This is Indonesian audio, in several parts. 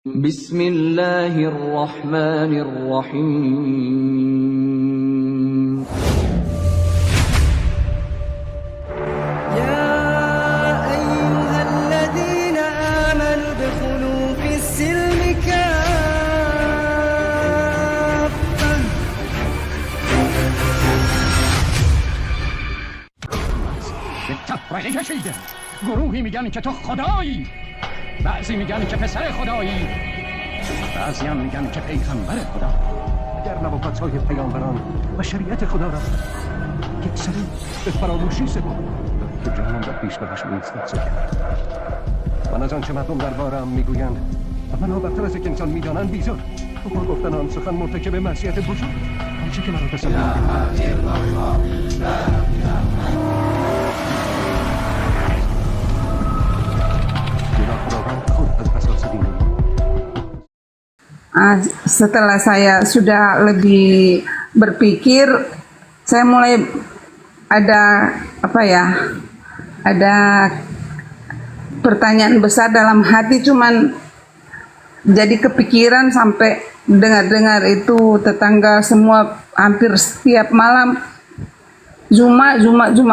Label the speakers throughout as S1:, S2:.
S1: Bismillahirrahmanirrahim.
S2: يا أيها الذين آمنوا ادخلوا في السلم كافة.
S3: تفرقه کشیده. گروهی میگن که تو خدایی، بعضی میگن که پسر خدایی، بعضی هم میگن که پیغمبر خدا. اگر نبوتهای پیامبران و شریعت خدا را یک سری به فراموشی سپرد، تو جهان را پیش بهش می‌ایستد چه کرد؟ من از آنچه مردم درباره‌ام میگویند و منها بدتر از یک انسان میدانند بیزار. با گفتن آن سخن مرتکب معصیت بزرگ، آنچه که مرا تصور
S4: Setelah saya sudah lebih berpikir, saya mulai ada ada pertanyaan besar dalam hati, cuman jadi kepikiran sampai dengar-dengar itu tetangga semua hampir setiap malam Zuma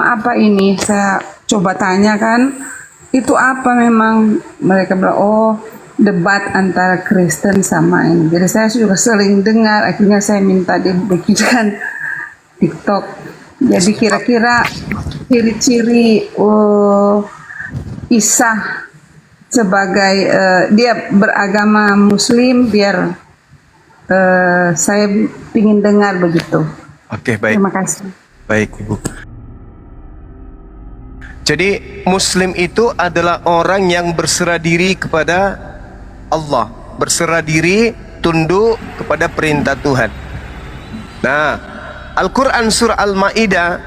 S4: apa ini? Saya coba tanyakan itu apa, memang mereka bilang oh debat antara Kristen sama ini. Jadi saya juga sering dengar, akhirnya saya minta dibikinkan TikTok. Jadi kira-kira ciri-ciri Isa sebagai dia beragama Muslim, biar saya ingin dengar begitu.
S5: Oke, baik.
S4: Terima kasih.
S5: Baik, Ibu. Jadi Muslim itu adalah orang yang berserah diri kepada Allah, berserah diri, tunduk kepada perintah Tuhan. Nah, Al-Quran surah Al-Ma'idah,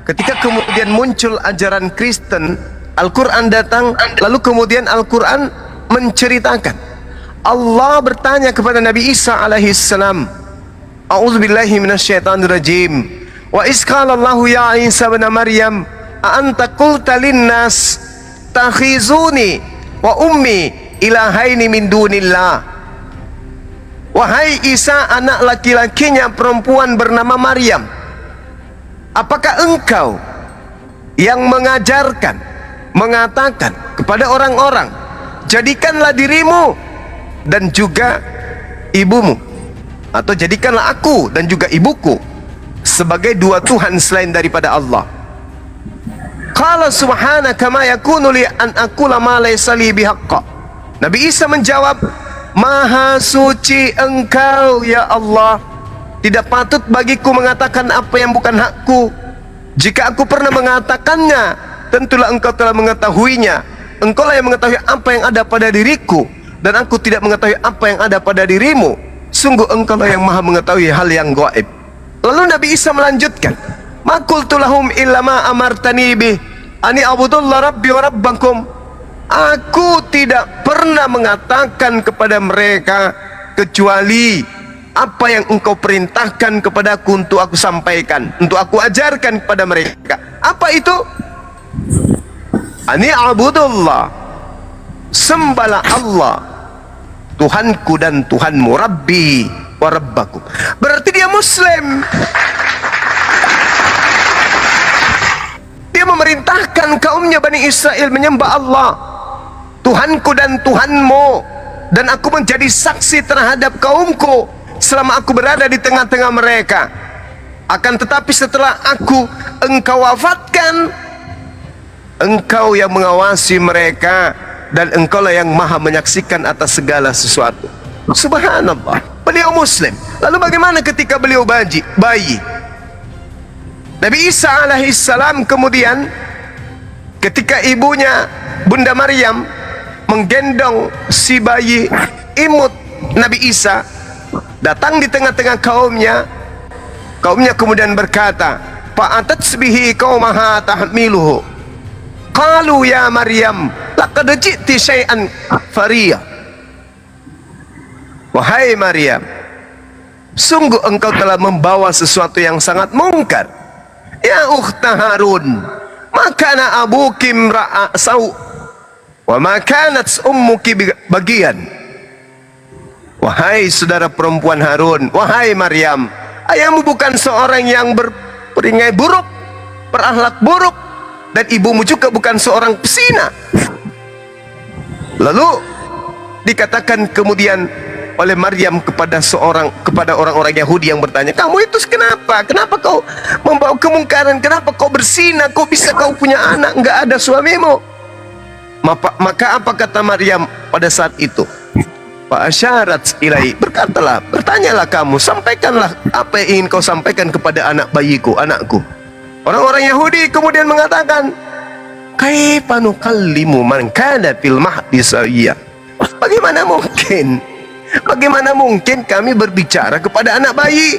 S5: ketika kemudian muncul ajaran Kristen, Al-Quran datang, lalu kemudian Al-Quran menceritakan, Allah bertanya kepada Nabi Isa alaihissalam, A'udzubillahi minasyaitonirrajim, wa isqalallahu ya Isa bin Maryam a anta qulta linnas takhizuni wa ummi ilahaini min dunillah. Wahai Isa, anak laki-lakinya perempuan bernama Maryam, apakah engkau yang mengajarkan, mengatakan kepada orang-orang, jadikanlah dirimu dan juga ibumu, atau jadikanlah aku dan juga ibuku sebagai dua Tuhan selain daripada Allah. Qala subhanaka ma yakunu li an aqula ma laysa li bihaqqa. Nabi Isa menjawab, Maha suci engkau ya Allah, tidak patut bagiku mengatakan apa yang bukan hakku. Jika aku pernah mengatakannya, tentulah engkau telah mengetahuinya. Engkaulah yang mengetahui apa yang ada pada diriku, dan aku tidak mengetahui apa yang ada pada dirimu. Sungguh engkaulah yang maha mengetahui hal yang gaib. Lalu Nabi Isa melanjutkan, Ma qultu lahum illa ma amartani bih ani abudullah rabbi wa rabbakum. Aku tidak pernah mengatakan kepada mereka kecuali apa yang engkau perintahkan kepadaku untuk aku sampaikan, untuk aku ajarkan kepada mereka. Apa itu? Ani abudullah, sembahlah Allah, Tuhanku dan Tuhanmu, Rabbi wa Rabbakum. Berarti dia Muslim. Dia memerintahkan kaumnya Bani Israel menyembah Allah, Tuhanku dan Tuhanmu, dan aku menjadi saksi terhadap kaumku selama aku berada di tengah-tengah mereka. Akan tetapi setelah engkau wafatkan, engkau yang mengawasi mereka, dan engkaulah yang maha menyaksikan atas segala sesuatu. Subhanallah, beliau Muslim. Lalu bagaimana ketika beliau bayi? Nabi Isa alaihissalam kemudian ketika ibunya Bunda Maryam menggendong si bayi imut Nabi Isa, datang di tengah-tengah kaumnya kemudian berkata, Fa'atat bihi qaumaha tahmiluhu. Qalu ya Maryam laqad ji'ti syai'an fariya. Wahai Maryam, sungguh engkau telah membawa sesuatu yang sangat mungkar. Ya ukhta Harun, makana abuki imra'a sau wa ma kanat ummuki bagian. Wahai saudara perempuan Harun, wahai Maryam, ayahmu bukan seorang yang berperangai buruk, berakhlak buruk, dan ibumu juga bukan seorang pesina. Lalu dikatakan kemudian oleh Maryam kepada orang-orang Yahudi yang bertanya, kamu itu kenapa kau membawa kemungkaran, kenapa kau berzina, kok bisa kau punya anak enggak ada suamimu? Maka apa kata Maryam pada saat itu? Fa asyarat ilai, bertanyalah kamu, sampaikanlah apa yang ingin kau sampaikan kepada anak bayiku, anakku. Orang-orang Yahudi kemudian mengatakan, kaifa nukallimu man kana fil mahdi sawiyya? Bagaimana mungkin kami berbicara kepada anak bayi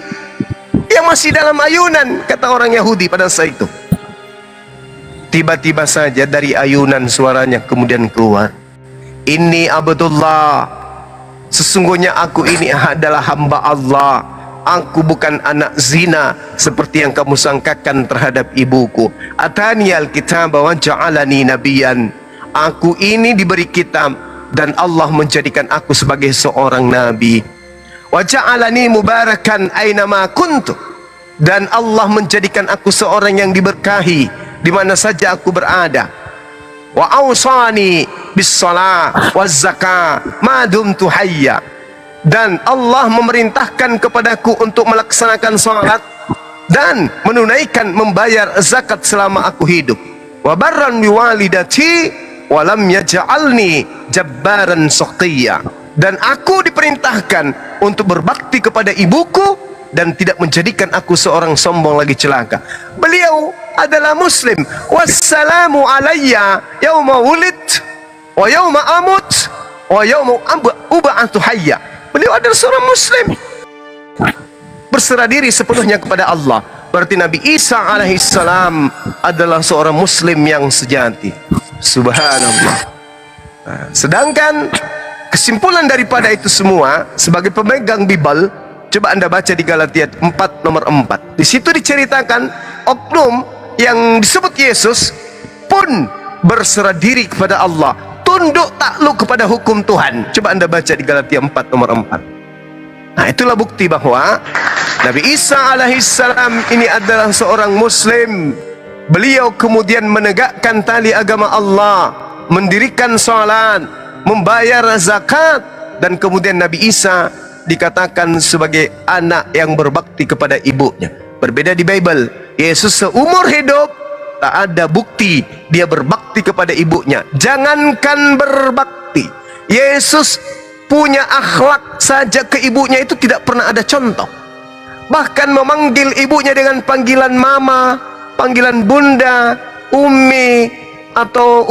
S5: yang masih dalam ayunan, kata orang Yahudi pada saat itu. Tiba-tiba saja dari ayunan suaranya kemudian keluar, Inni Abdullah, sesungguhnya aku ini adalah hamba Allah. Aku bukan anak zina seperti yang kamu sangkakan terhadap ibuku. Atani al-kitab wa ja'alani nabiyan. Aku ini diberi kitab dan Allah menjadikan aku sebagai seorang nabi. Wa ja'alani mubarakan ainama kuntu. Dan Allah menjadikan aku seorang yang diberkahi di mana saja aku berada. Wa awsani bis shalah waz zakah ma dumtu hayya. Dan Allah memerintahkan kepadaku untuk melaksanakan salat dan menunaikan membayar zakat selama aku hidup. Wa barran bi walidati wa lam yaj'alni jabbaran shaqiyya. Dan aku diperintahkan untuk berbakti kepada ibuku dan tidak menjadikan aku seorang sombong lagi celaka. Beliau adalah muslim. Wassalamu alayya yauma wulid wa yauma amut wa yauma ub'atsu hayya. Beliau adalah seorang muslim, berserah diri sepenuhnya kepada Allah. Berarti Nabi Isa alaihissalam adalah seorang muslim yang sejati. Subhanallah. Sedangkan kesimpulan daripada itu semua, sebagai pemegang Bible, coba Anda baca di Galatia 4 nomor 4. Di situ diceritakan oknum yang disebut Yesus pun berserah diri kepada Allah, tunduk takluk kepada hukum Tuhan. Coba Anda baca di Galatia 4 nomor 4. Nah, itulah bukti bahwa Nabi Isa alaihissalam ini adalah seorang muslim. Beliau kemudian menegakkan tali agama Allah, mendirikan salat, membayar zakat, dan kemudian Nabi Isa dikatakan sebagai anak yang berbakti kepada ibunya. Berbeda di Bible, Yesus seumur hidup tak ada bukti dia berbakti kepada ibunya. Jangankan berbakti, Yesus punya akhlak saja ke ibunya itu tidak pernah ada contoh. Bahkan memanggil ibunya dengan panggilan mama, panggilan bunda, umi atau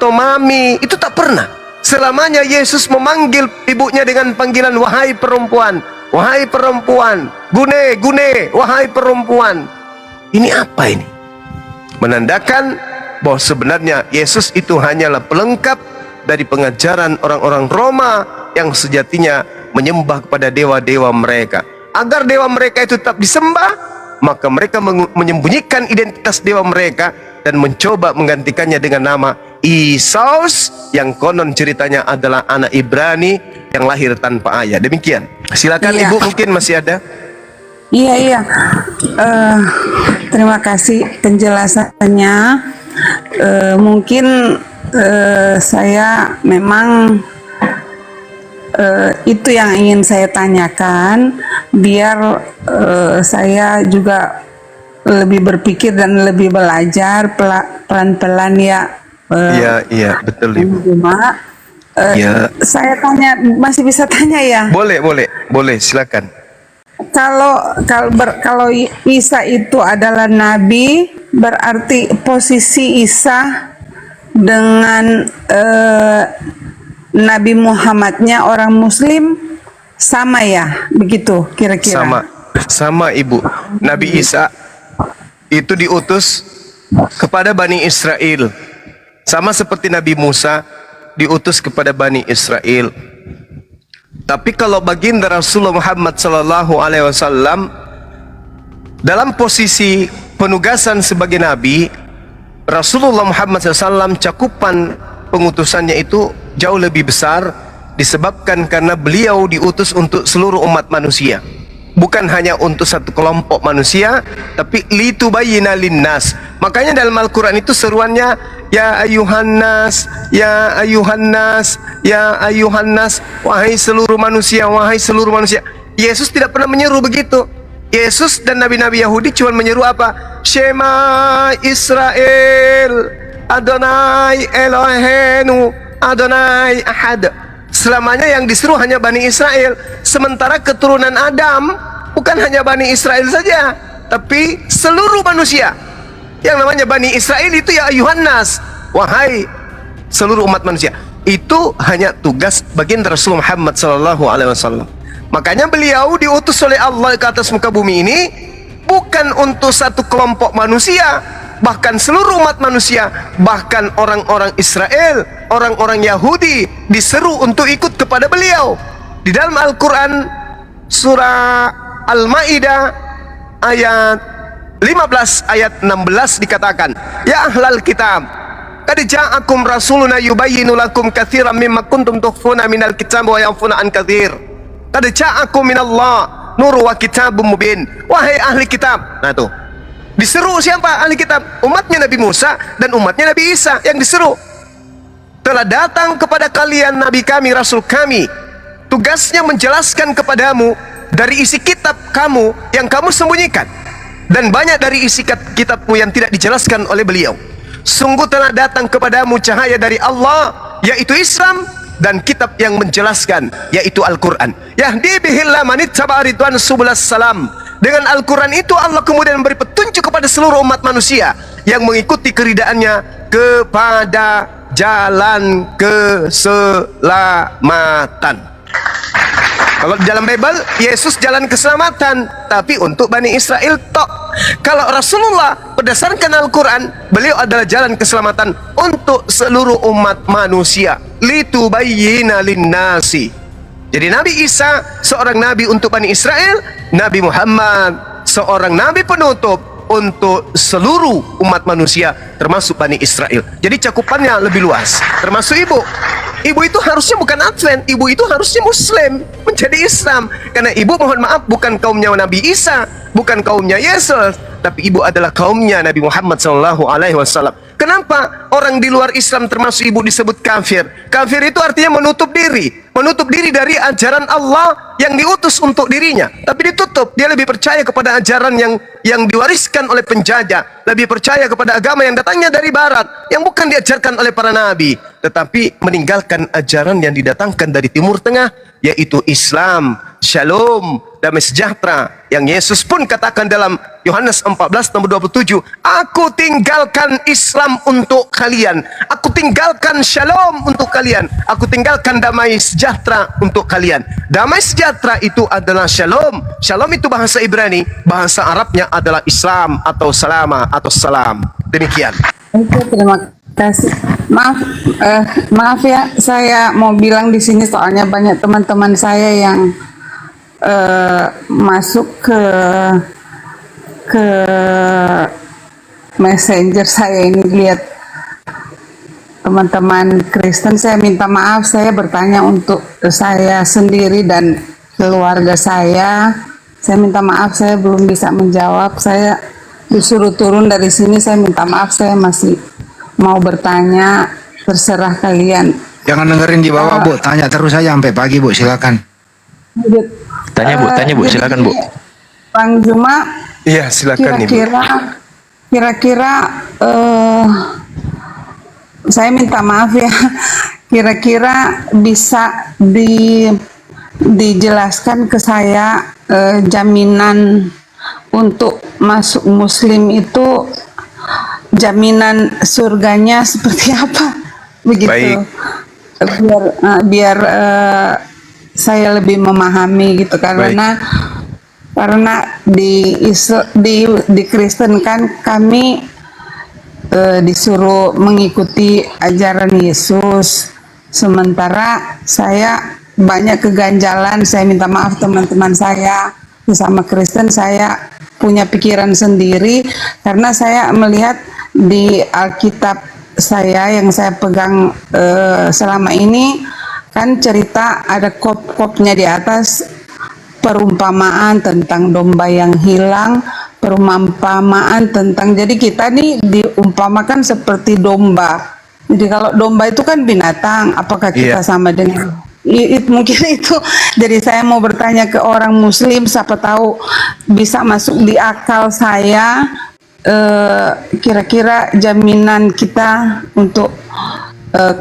S5: mami, itu tak pernah. Selamanya Yesus memanggil ibunya dengan panggilan wahai perempuan, wahai perempuan, gune, wahai perempuan. Ini apa ini? Menandakan bahwa sebenarnya Yesus itu hanyalah pelengkap dari pengajaran orang-orang Roma yang sejatinya menyembah kepada dewa-dewa mereka. Agar dewa mereka itu tetap disembah, maka mereka menyembunyikan identitas dewa mereka dan mencoba menggantikannya dengan nama Isus, yang konon ceritanya adalah anak Ibrani yang lahir tanpa ayah. Demikian. Silakan Ibu, mungkin masih ada.
S4: Iya. Terima kasih penjelasannya. Mungkin saya memang itu yang ingin saya tanyakan, biar saya juga lebih berpikir dan lebih belajar pelan-pelan ya. Iya, betul Ibu. Ya. Saya tanya, masih bisa tanya ya? Boleh, silakan. Kalau Isa itu adalah nabi, berarti posisi Isa dengan Nabi Muhammadnya orang Muslim sama ya, begitu kira-kira? Sama Ibu. Nabi Isa itu diutus kepada Bani Israel, sama seperti Nabi Musa diutus kepada Bani Israel. Tapi kalau baginda Rasulullah Muhammad SAW dalam posisi penugasan sebagai Nabi, Rasulullah Muhammad SAW cakupan pengutusannya itu jauh lebih besar
S5: disebabkan karena beliau diutus untuk seluruh umat manusia, bukan hanya untuk satu kelompok manusia, tapi litubayyina linnas. Makanya dalam Al-Quran itu seruannya ya ayuhan nas, ya ayuhan nas, ya ayuhan nas, wahai seluruh manusia, wahai seluruh manusia. Yesus tidak pernah menyeru begitu. Yesus dan nabi-nabi Yahudi cuma menyeru apa? Shema Israel, Adonai Elohenu, Adonai Ahad. Selamanya yang diseru hanya Bani Israel. Sementara keturunan Adam bukan hanya Bani Israel saja, tapi seluruh manusia. Yang namanya Bani Israel itu ya ayuhan nas, wahai seluruh umat manusia. Itu hanya tugas baginda Rasul Muhammad SAW. Makanya beliau diutus oleh Allah ke atas muka bumi ini bukan untuk satu kelompok manusia, bahkan seluruh umat manusia, bahkan orang-orang Israel, orang-orang Yahudi diseru untuk ikut kepada beliau. Di dalam Al-Quran surah Al-Ma'idah ayat 15 ayat 16 dikatakan, ya ahlal kitab, qad ja'akum rasuluna yubayyinu lakum katsiran mimma kuntum tukhfuna minal kitab wa ya'funa an katsir. Qad ja'akum minallah nur wa kitabum mubin. Wahai ahli kitab. Nah tuh, diseru siapa ahli kitab? Umatnya Nabi Musa dan umatnya Nabi Isa yang diseru. Telah datang kepada kalian Nabi kami, Rasul kami, tugasnya menjelaskan kepadamu dari isi kitab kamu yang kamu sembunyikan, dan banyak dari isi kitabmu yang tidak dijelaskan oleh beliau. Sungguh telah datang kepadamu cahaya dari Allah, yaitu Islam, dan kitab yang menjelaskan, yaitu Al-Quran. Yahdi bihillah manittaba ridwan subulas salam. Dengan Al-Quran itu Allah kemudian memberi petunjuk kepada seluruh umat manusia yang mengikuti keridaannya kepada jalan keselamatan. Kalau di dalam Bible, Yesus jalan keselamatan, tapi untuk Bani Israel tok. Kalau Rasulullah berdasarkan Al-Quran, beliau adalah jalan keselamatan untuk seluruh umat manusia. Litubayyina linnasi. Jadi Nabi Isa seorang nabi untuk Bani Israel, Nabi Muhammad seorang nabi penutup untuk seluruh umat manusia, termasuk Bani Israel. Jadi cakupannya lebih luas, termasuk ibu. Ibu itu harusnya bukan Advent, ibu itu harusnya Muslim, menjadi Islam. Karena ibu, mohon maaf, bukan kaumnya Nabi Isa, bukan kaumnya Yesus, tapi ibu adalah kaumnya Nabi Muhammad SAW. Kenapa orang di luar Islam termasuk ibu disebut kafir? Kafir itu artinya menutup diri dari ajaran Allah yang diutus untuk dirinya, tapi ditutup. Dia lebih percaya kepada ajaran yang diwariskan oleh penjajah, lebih percaya kepada agama yang datangnya dari barat, yang bukan diajarkan oleh para nabi, tetapi meninggalkan ajaran yang didatangkan dari Timur Tengah, yaitu Islam, Shalom, damai sejahtera, yang Yesus pun katakan dalam Yohanes 14 nomor 27, aku tinggalkan Islam untuk kalian, aku tinggalkan Shalom untuk kalian, aku tinggalkan damai sejahtera untuk kalian. Damai sejahtera itu adalah Shalom. Shalom itu bahasa Ibrani, bahasa Arabnya adalah Islam atau Salama atau Salam. Demikian.
S4: Oke, terima kasih. Maaf ya, saya mau bilang di sini soalnya banyak teman-teman saya yang masuk ke messenger saya ini, lihat teman-teman Kristen. Saya minta maaf, saya bertanya untuk saya sendiri dan keluarga saya. Saya minta maaf, saya belum bisa menjawab. Saya disuruh turun dari sini, saya minta maaf, saya masih mau bertanya. Terserah kalian.
S1: Jangan dengerin di bawah, Bu. Tanya terus saja sampai pagi, Bu. Silakan.
S6: Tanya Bu, silakan Bu.
S4: Bang Juma,
S5: Iya, silakan Ibu.
S4: Kira-kira saya minta maaf ya. Kira-kira bisa dijelaskan ke saya jaminan untuk masuk Muslim itu, jaminan surganya seperti apa? Begitu. Baik. Biar saya lebih memahami gitu, karena di Kristen kan kami disuruh mengikuti ajaran Yesus, sementara saya banyak keganjalan. Saya minta maaf teman-teman saya bersama Kristen, saya punya pikiran sendiri karena saya melihat di Alkitab saya yang saya pegang selama ini, kan cerita ada kop-kopnya di atas, perumpamaan tentang domba yang hilang, perumpamaan tentang, jadi kita nih diumpamakan seperti domba. Jadi kalau domba itu kan binatang, apakah kita sama dengan mungkin itu. Jadi saya mau bertanya ke orang muslim, siapa tahu bisa masuk di akal saya, kira-kira jaminan kita untuk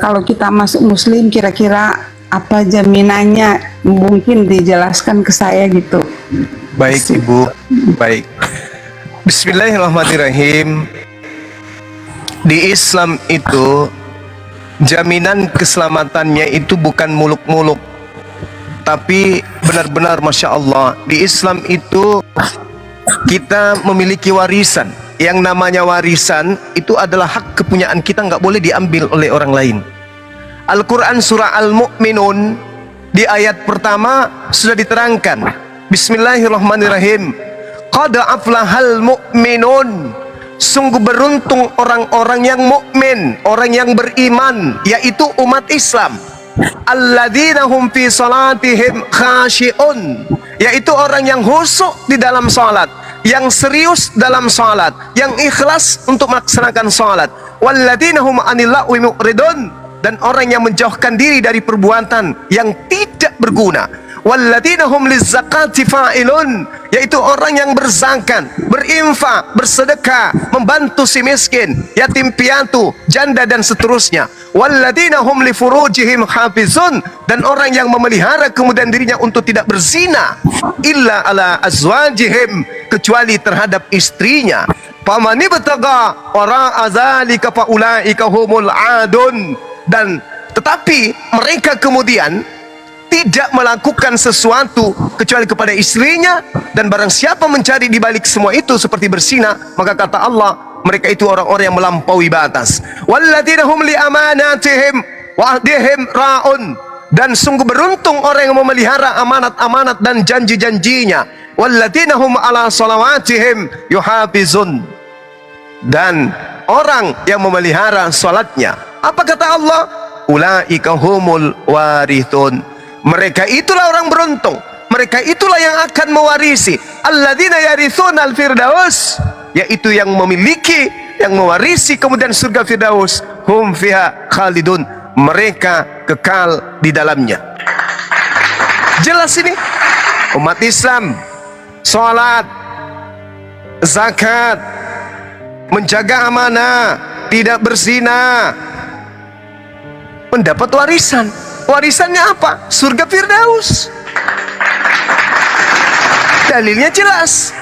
S4: kalau kita masuk muslim, kira-kira apa jaminannya, mungkin dijelaskan ke saya gitu.
S5: Baik Ibu, baik. Bismillahirrahmanirrahim. Di Islam itu jaminan keselamatannya itu bukan muluk-muluk, tapi benar-benar Masya Allah, di Islam itu kita memiliki warisan. Yang namanya warisan itu adalah hak kepunyaan kita, nggak boleh diambil oleh orang lain. Al-Quran surah Al-Mu'minun di ayat pertama sudah diterangkan, Bismillahirrahmanirrahim, Qad aflahal mu'minun, sungguh beruntung orang-orang yang mukmin, orang yang beriman, yaitu umat Islam. Alladzina hum fi salatihim khashi'un, yaitu orang yang khusyuk di dalam salat, yang serius dalam salat, yang ikhlas untuk melaksanakan salat. Walladzina hum 'anil lagwi mu'ridun, dan orang yang menjauhkan diri dari perbuatan yang tidak berguna. Walladzina hum lizzakati fa'ilun, yaitu orang yang berzakat, berinfak, bersedekah, membantu si miskin, yatim piatu, janda dan seterusnya. Walladzina hum li furujihim hafizun, dan orang yang memelihara kemudian dirinya untuk tidak berzina, illa ala azwajihim, kecuali terhadap istrinya. Faman ibtaga wara'a dzalika fa ulaika humul adun, dan tetapi mereka kemudian tidak melakukan sesuatu kecuali kepada istrinya, dan barang siapa mencari di balik semua itu seperti berzina, maka kata Allah, mereka itu orang-orang yang melampaui batas. Walladzina hum li amanatihim wa ahdihim ra'un, dan sungguh beruntung orang yang memelihara amanat-amanat dan janji-janjinya. Walladzina hum ala salawatihim yuhafizun, dan orang yang memelihara salatnya, apa kata Allah? Ulaika humul warithun, mereka itulah orang beruntung, mereka itulah yang akan mewarisi. Alladzina yarithuna al-firdaus, yaitu yang memiliki, yang mewarisi kemudian surga Firdaus. Hum fiha khalidun, mereka kekal di dalamnya. Jelas ini umat Islam, salat, zakat, menjaga amanah, tidak berzina, mendapat warisan. Warisannya apa? Surga Firdaus. Dalilnya jelas.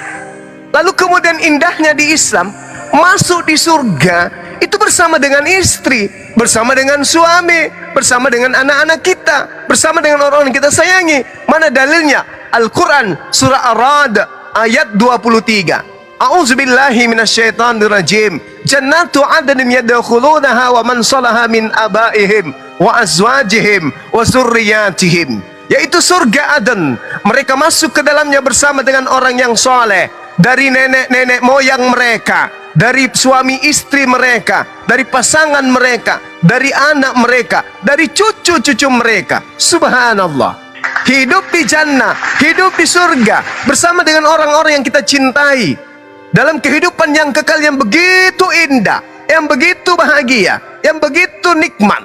S5: Lalu kemudian indahnya di Islam, masuk di surga itu bersama dengan istri, bersama dengan suami, bersama dengan anak-anak kita, bersama dengan orang-orang yang kita sayangi. Mana dalilnya? Al-Quran surah Ar-Ra'd ayat 23. A'udzubillahi minasyaitonir rajim. Jannatu 'adnin yadkhulunaha wa man salaha min abaihim wa azwajihim wa zurriyatihim, yaitu surga Aden. Mereka masuk ke dalamnya bersama dengan orang yang soleh, dari nenek-nenek moyang mereka, dari suami istri mereka, dari pasangan mereka, dari anak mereka, dari cucu-cucu mereka. Subhanallah. Hidup di jannah, hidup di surga bersama dengan orang-orang yang kita cintai, dalam kehidupan yang kekal, yang begitu indah, yang begitu bahagia, yang begitu nikmat.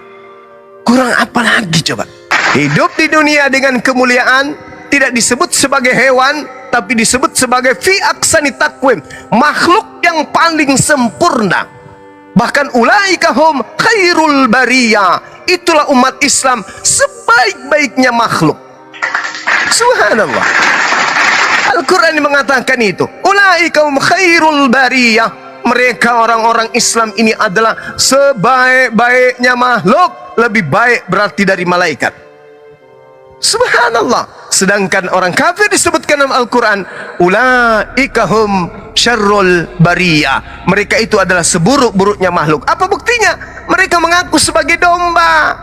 S5: Kurang apa lagi coba? Hidup di dunia dengan kemuliaan, tidak disebut sebagai hewan, tapi disebut sebagai fi aksani takwim, makhluk yang paling sempurna. Bahkan ulaika hum khairul bariyah, itulah umat Islam sebaik-baiknya makhluk. Subhanallah. Al-Quran mengatakan itu, ulaika hum khairul bariyah, mereka orang-orang Islam ini adalah sebaik-baiknya makhluk, lebih baik berarti dari malaikat. Subhanallah. Sedangkan orang kafir disebutkan dalam Al-Quran, ulaika hum syarrul bariyah, mereka itu adalah seburuk-buruknya makhluk. Apa buktinya? Mereka mengaku sebagai domba,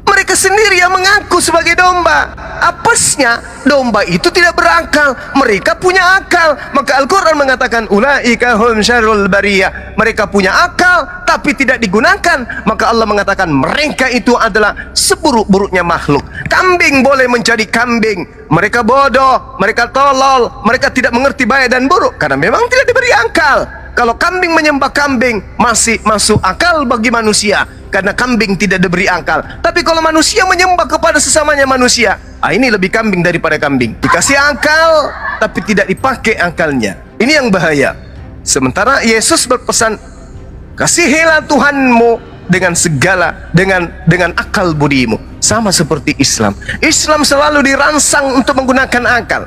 S5: mereka Mereka sendiri yang mengaku sebagai domba. Apesnya, domba itu tidak berakal, mereka punya akal. Maka Al-Quran mengatakan ulaika hum syarrul bariyah. Mereka punya akal tapi tidak digunakan. Maka Allah mengatakan mereka itu adalah seburuk-buruknya makhluk. Kambing boleh menjadi kambing, mereka bodoh, mereka tolol, mereka tidak mengerti baik dan buruk karena memang tidak diberi akal. Kalau kambing menyembah kambing masih masuk akal bagi manusia karena kambing tidak diberi akal. Tapi kalau manusia menyembah kepada sesamanya manusia, ini lebih kambing daripada kambing. Dikasih akal tapi tidak dipakai akalnya. Ini yang bahaya. Sementara Yesus berpesan, kasihilah Tuhanmu dengan segala dengan akal budimu. Sama seperti Islam. Islam selalu dirangsang untuk menggunakan akal.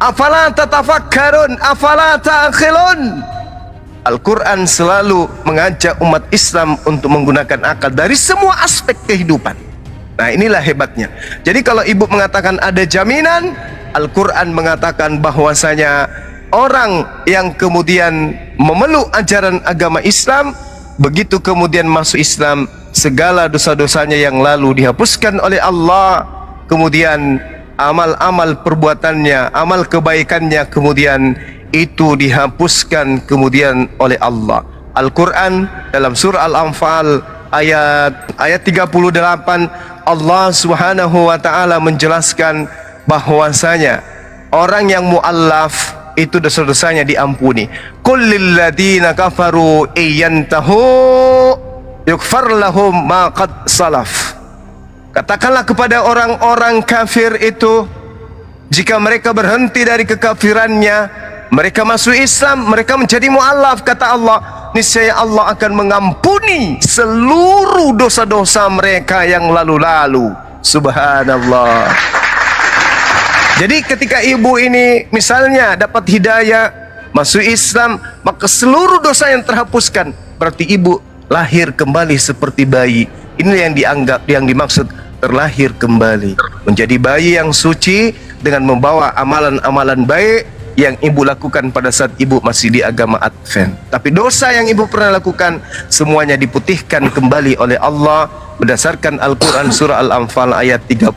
S5: Afala tatafakkarun, afala ta'qilun. Al-Quran selalu mengajak umat Islam untuk menggunakan akal dari semua aspek kehidupan. Nah, inilah hebatnya. Jadi kalau ibu mengatakan ada jaminan, Al-Quran mengatakan bahwasanya orang yang kemudian memeluk ajaran agama Islam, begitu kemudian masuk Islam, segala dosa-dosanya yang lalu dihapuskan oleh Allah. Kemudian amal-amal perbuatannya, amal kebaikannya kemudian itu dihapuskan kemudian oleh Allah. Al-Quran dalam surah Al-Anfal ayat 38, Allah Subhanahu wa taala menjelaskan bahwasanya orang yang muallaf itu dosa-dosanya diampuni. Qul lil ladzina kafaru iyantahu yughfar lahum ma qad salaf. Katakanlah kepada orang-orang kafir itu, jika mereka berhenti dari kekafirannya, mereka masuk Islam, mereka menjadi mu'allaf, kata Allah, niscaya Allah akan mengampuni seluruh dosa-dosa mereka yang lalu-lalu. Subhanallah. Jadi ketika ibu ini misalnya dapat hidayah, masuk Islam, maka seluruh dosa yang terhapuskan. Berarti ibu lahir kembali seperti bayi. Ini yang dianggap, yang dimaksud terlahir kembali, menjadi bayi yang suci dengan membawa amalan-amalan baik yang ibu lakukan pada saat ibu masih di agama Advent. Tapi dosa yang ibu pernah lakukan semuanya diputihkan kembali oleh Allah berdasarkan Al-Quran surah Al-Anfal ayat 38.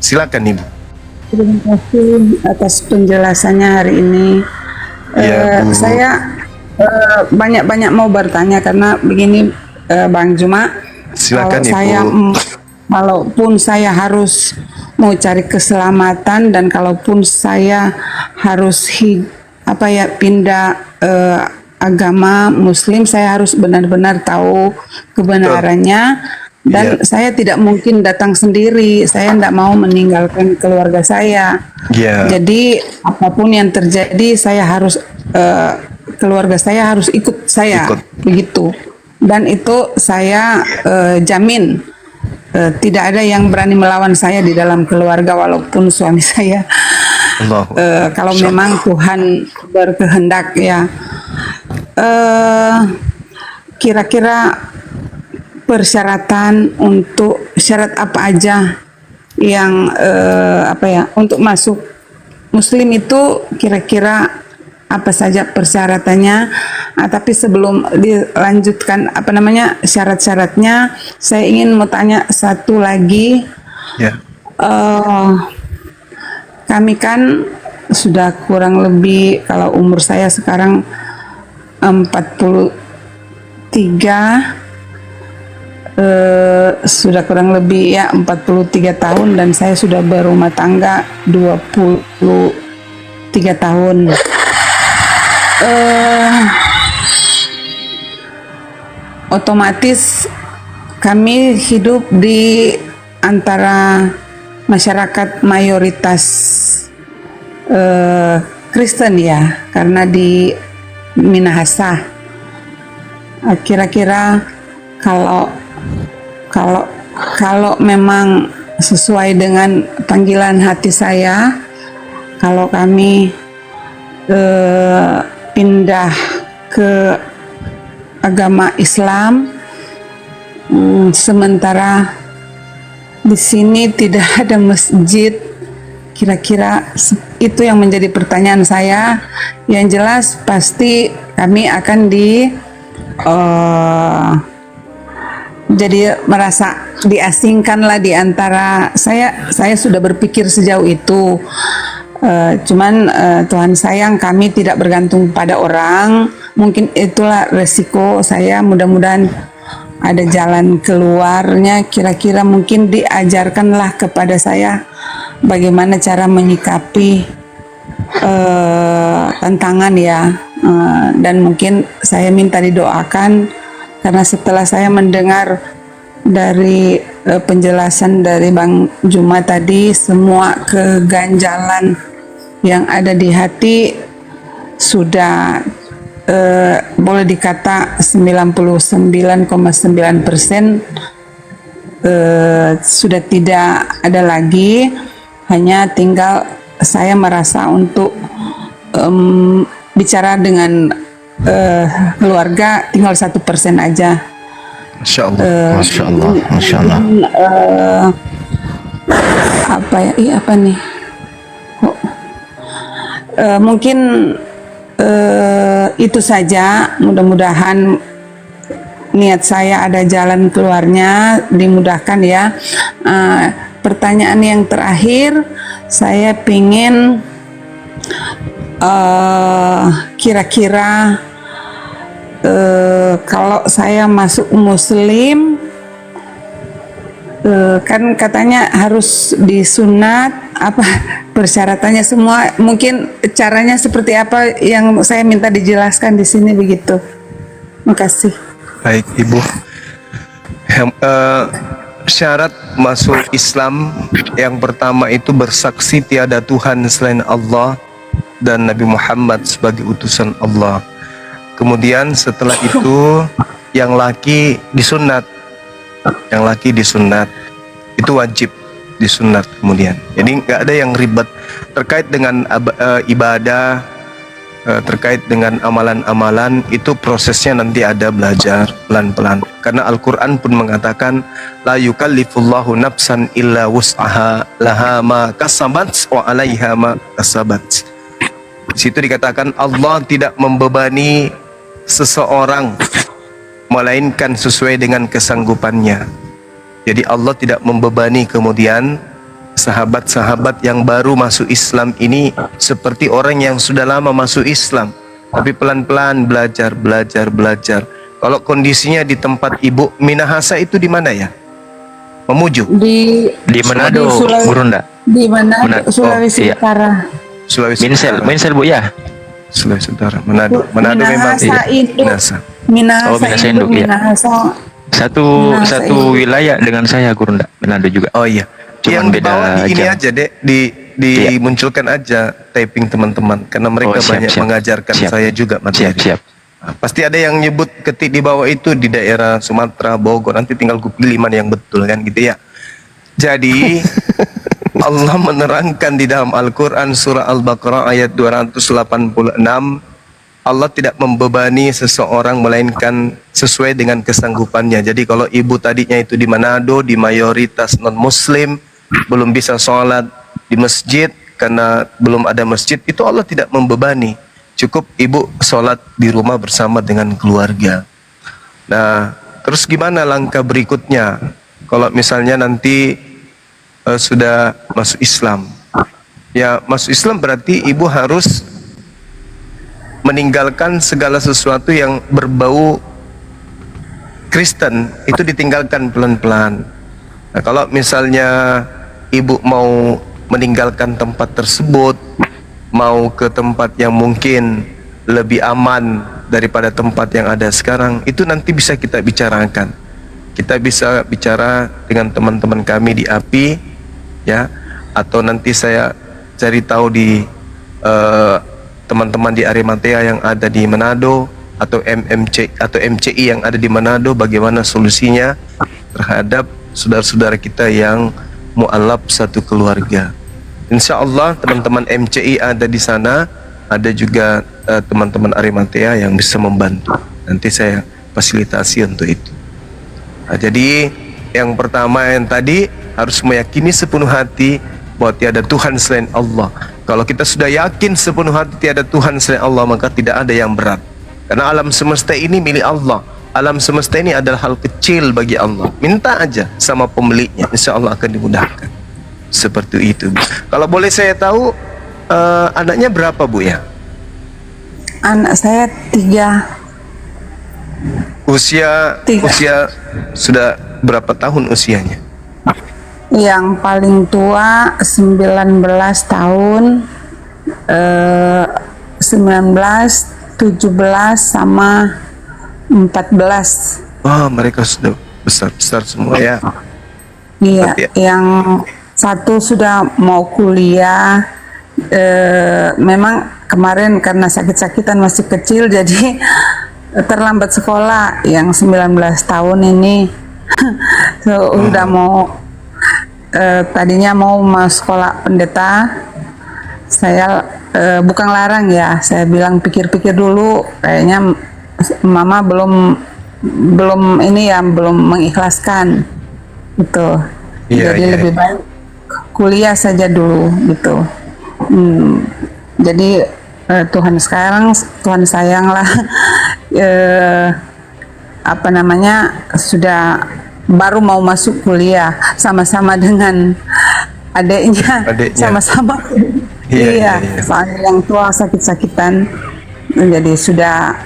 S5: Silakan ibu.
S4: Terima kasih atas penjelasannya hari ini.
S5: Ya, Bu.
S4: Saya banyak-banyak mau bertanya karena begini, Bang Juma.
S5: Silakan,
S4: Kalaupun saya harus mau cari keselamatan dan kalaupun saya harus pindah agama Muslim, saya harus benar-benar tahu kebenarannya. Dan saya tidak mungkin datang sendiri, saya tidak mau meninggalkan keluarga saya. Jadi apapun yang terjadi, saya harus keluarga saya harus ikut saya, begitu. Dan itu saya jamin. Tidak ada yang berani melawan saya di dalam keluarga walaupun suami saya. Kalau memang Tuhan berkehendak, ya. Kira-kira persyaratan untuk syarat apa aja yang untuk masuk Muslim itu kira-kira apa saja persyaratannya. Tapi sebelum dilanjutkan syarat-syaratnya, saya ingin mau tanya satu lagi. Kami kan sudah kurang lebih, kalau umur saya sekarang 43, sudah kurang lebih 43 tahun dan saya sudah berumah tangga 23 tahun. Otomatis kami hidup di antara masyarakat mayoritas Kristen, ya, karena di Minahasa. Kira-kira kalau memang sesuai dengan panggilan hati saya, kalau kami pindah ke agama Islam, sementara di sini tidak ada masjid, kira-kira itu yang menjadi pertanyaan saya. Yang jelas pasti kami akan jadi merasa diasingkanlah di antara saya sudah berpikir sejauh itu. Cuman Tuhan sayang kami tidak bergantung pada orang. Mungkin itulah resiko saya. Mudah-mudahan ada jalan keluarnya. Kira-kira mungkin diajarkanlah kepada saya bagaimana cara menyikapi tantangan ya. Dan mungkin saya minta didoakan karena setelah saya mendengar dari penjelasan dari Bang Juma tadi, semua keganjalan yang ada di hati sudah boleh dikata 99,9% sudah tidak ada lagi. Hanya tinggal saya merasa untuk bicara dengan keluarga tinggal 1% aja.
S5: Masya Allah.
S6: Masya Allah, Masya Allah.
S4: Apa ya? Apa nih? Mungkin itu saja. Mudah-mudahan niat saya ada jalan keluarnya, dimudahkan ya. Pertanyaan yang terakhir, saya pingin kira-kira kalau saya masuk Muslim, kan katanya harus disunat, apa persyaratannya semua, mungkin caranya seperti apa yang saya minta dijelaskan di sini begitu. Makasih.
S5: Baik Ibu. Syarat masuk Islam yang pertama itu bersaksi tiada Tuhan selain Allah dan Nabi Muhammad sebagai utusan Allah. Kemudian setelah itu yang laki disunat. Yang laki disunat, itu wajib disunat. Kemudian jadi nggak ada yang ribet terkait dengan ibadah, terkait dengan amalan-amalan. Itu prosesnya nanti ada belajar pelan-pelan, karena Al-Quran pun mengatakan la yukallifullahu nafsan illa wus'aha laha ma kasabat wa alaiha ma kasabat. Di situ dikatakan Allah tidak membebani seseorang melainkan sesuai dengan kesanggupannya. Jadi Allah tidak membebani. Kemudian sahabat-sahabat yang baru masuk Islam ini seperti orang yang sudah lama masuk Islam, tapi pelan-pelan belajar. Kalau kondisinya di tempat Ibu Minahasa itu di mana ya? Mamuju?
S6: Di Manado, Burunda.
S4: Di Manado, Sulawesi
S6: iya.
S4: Utara.
S5: Sulawesi Utara.
S6: Minsel Bu ya.
S5: Sulawesi Utara, Manado memang
S4: Minahasa Induk.
S6: Minahasa Induk, iya.
S4: Minahasa.
S6: Satu wilayah dengan saya, Gurunda, Manado juga.
S5: Oh iya.
S6: Cuman
S5: Yang di bawah
S6: beda
S5: ini
S6: jam.
S5: aja deh, dimunculkan aja typing teman-teman, karena mereka banyak mengajarkan saya juga materi.
S6: Siap.
S5: Nah, pasti ada yang nyebut ketik di bawah itu di daerah Sumatera, Bogor. Nanti tinggal ku pilih mana yang betul kan gitu ya. Jadi Allah menerangkan di dalam Al-Quran surah Al-Baqarah ayat 286, Allah tidak membebani seseorang melainkan sesuai dengan kesanggupannya. Jadi kalau Ibu tadinya itu di Manado, di mayoritas non-Muslim, belum bisa sholat di masjid karena belum ada masjid, itu Allah tidak membebani. Cukup Ibu sholat di rumah bersama dengan keluarga. Nah, terus gimana langkah berikutnya? Kalau misalnya nanti sudah masuk Islam, ya masuk Islam berarti Ibu harus meninggalkan segala sesuatu yang berbau Kristen, itu ditinggalkan pelan-pelan. Nah, kalau misalnya Ibu mau meninggalkan tempat tersebut, mau ke tempat yang mungkin lebih aman daripada tempat yang ada sekarang, itu nanti bisa kita bicarakan. Kita bisa bicara dengan teman-teman kami di API, ya, atau nanti saya cari tahu di teman-teman di Arimatea yang ada di Manado, atau MCI yang ada di Manado, bagaimana solusinya terhadap saudara-saudara kita yang mu'alaf satu keluarga. Insya Allah teman-teman MCI ada di sana, ada juga teman-teman Arimatea yang bisa membantu. Nanti saya fasilitasi untuk itu. Nah, jadi yang pertama yang tadi harus meyakini sepenuh hati bahwa tiada Tuhan selain Allah. Kalau kita sudah yakin sepenuh hati tiada Tuhan selain Allah, maka tidak ada yang berat. Karena alam semesta ini milik Allah. Alam semesta ini adalah hal kecil bagi Allah. Minta aja sama pemiliknya, insya Allah akan dimudahkan. Seperti itu, Bu. Kalau boleh saya tahu, anaknya berapa, Bu, ya?
S4: Anak saya 3.
S5: Usia sudah berapa tahun usianya?
S4: Yang paling tua 19 tahun, 19, 17 sama 14.
S5: Wah, mereka sudah besar-besar semua ya.
S4: Iya,
S5: Berarti ya.
S4: yang satu sudah mau kuliah. Memang kemarin karena sakit-sakitan masih kecil jadi terlambat sekolah. Yang 19 tahun ini udah mau tadinya mau masuk sekolah pendeta. Saya bukan larang ya, saya bilang pikir-pikir dulu, kayaknya mama belum ini ya, belum mengikhlaskan gitu.
S5: Iya,
S4: Jadi
S5: iya,
S4: lebih baik kuliah saja dulu gitu. Jadi Tuhan sayang lah. Apa namanya, sudah baru mau masuk kuliah sama-sama dengan adiknya. Sama-sama. Iya, soalnya yang tua sakit-sakitan, jadi sudah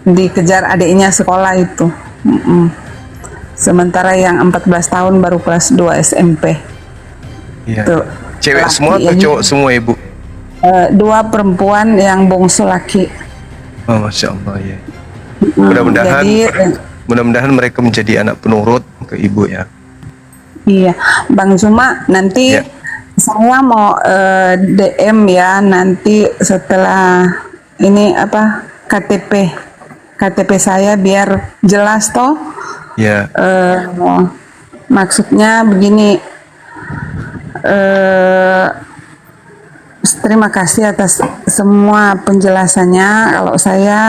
S4: dikejar adiknya sekolah itu. Sementara yang 14 tahun baru kelas 2 SMP.
S5: Iya.
S4: Tuh,
S5: Cewek
S4: laki
S5: semua atau
S4: ini,
S5: cowok semua, Ibu?
S4: 2 perempuan, yang bungsu laki.
S5: Oh, Masya Allah, ya. Mudah-mudahan mereka menjadi anak penurut ke Ibu ya.
S4: Iya, Bang Zuma, nanti
S5: Ya.
S4: saya mau DM ya, nanti setelah ini apa KTP saya biar jelas toh.
S5: Ya.
S4: Maksudnya begini, terima kasih atas semua penjelasannya. Kalau saya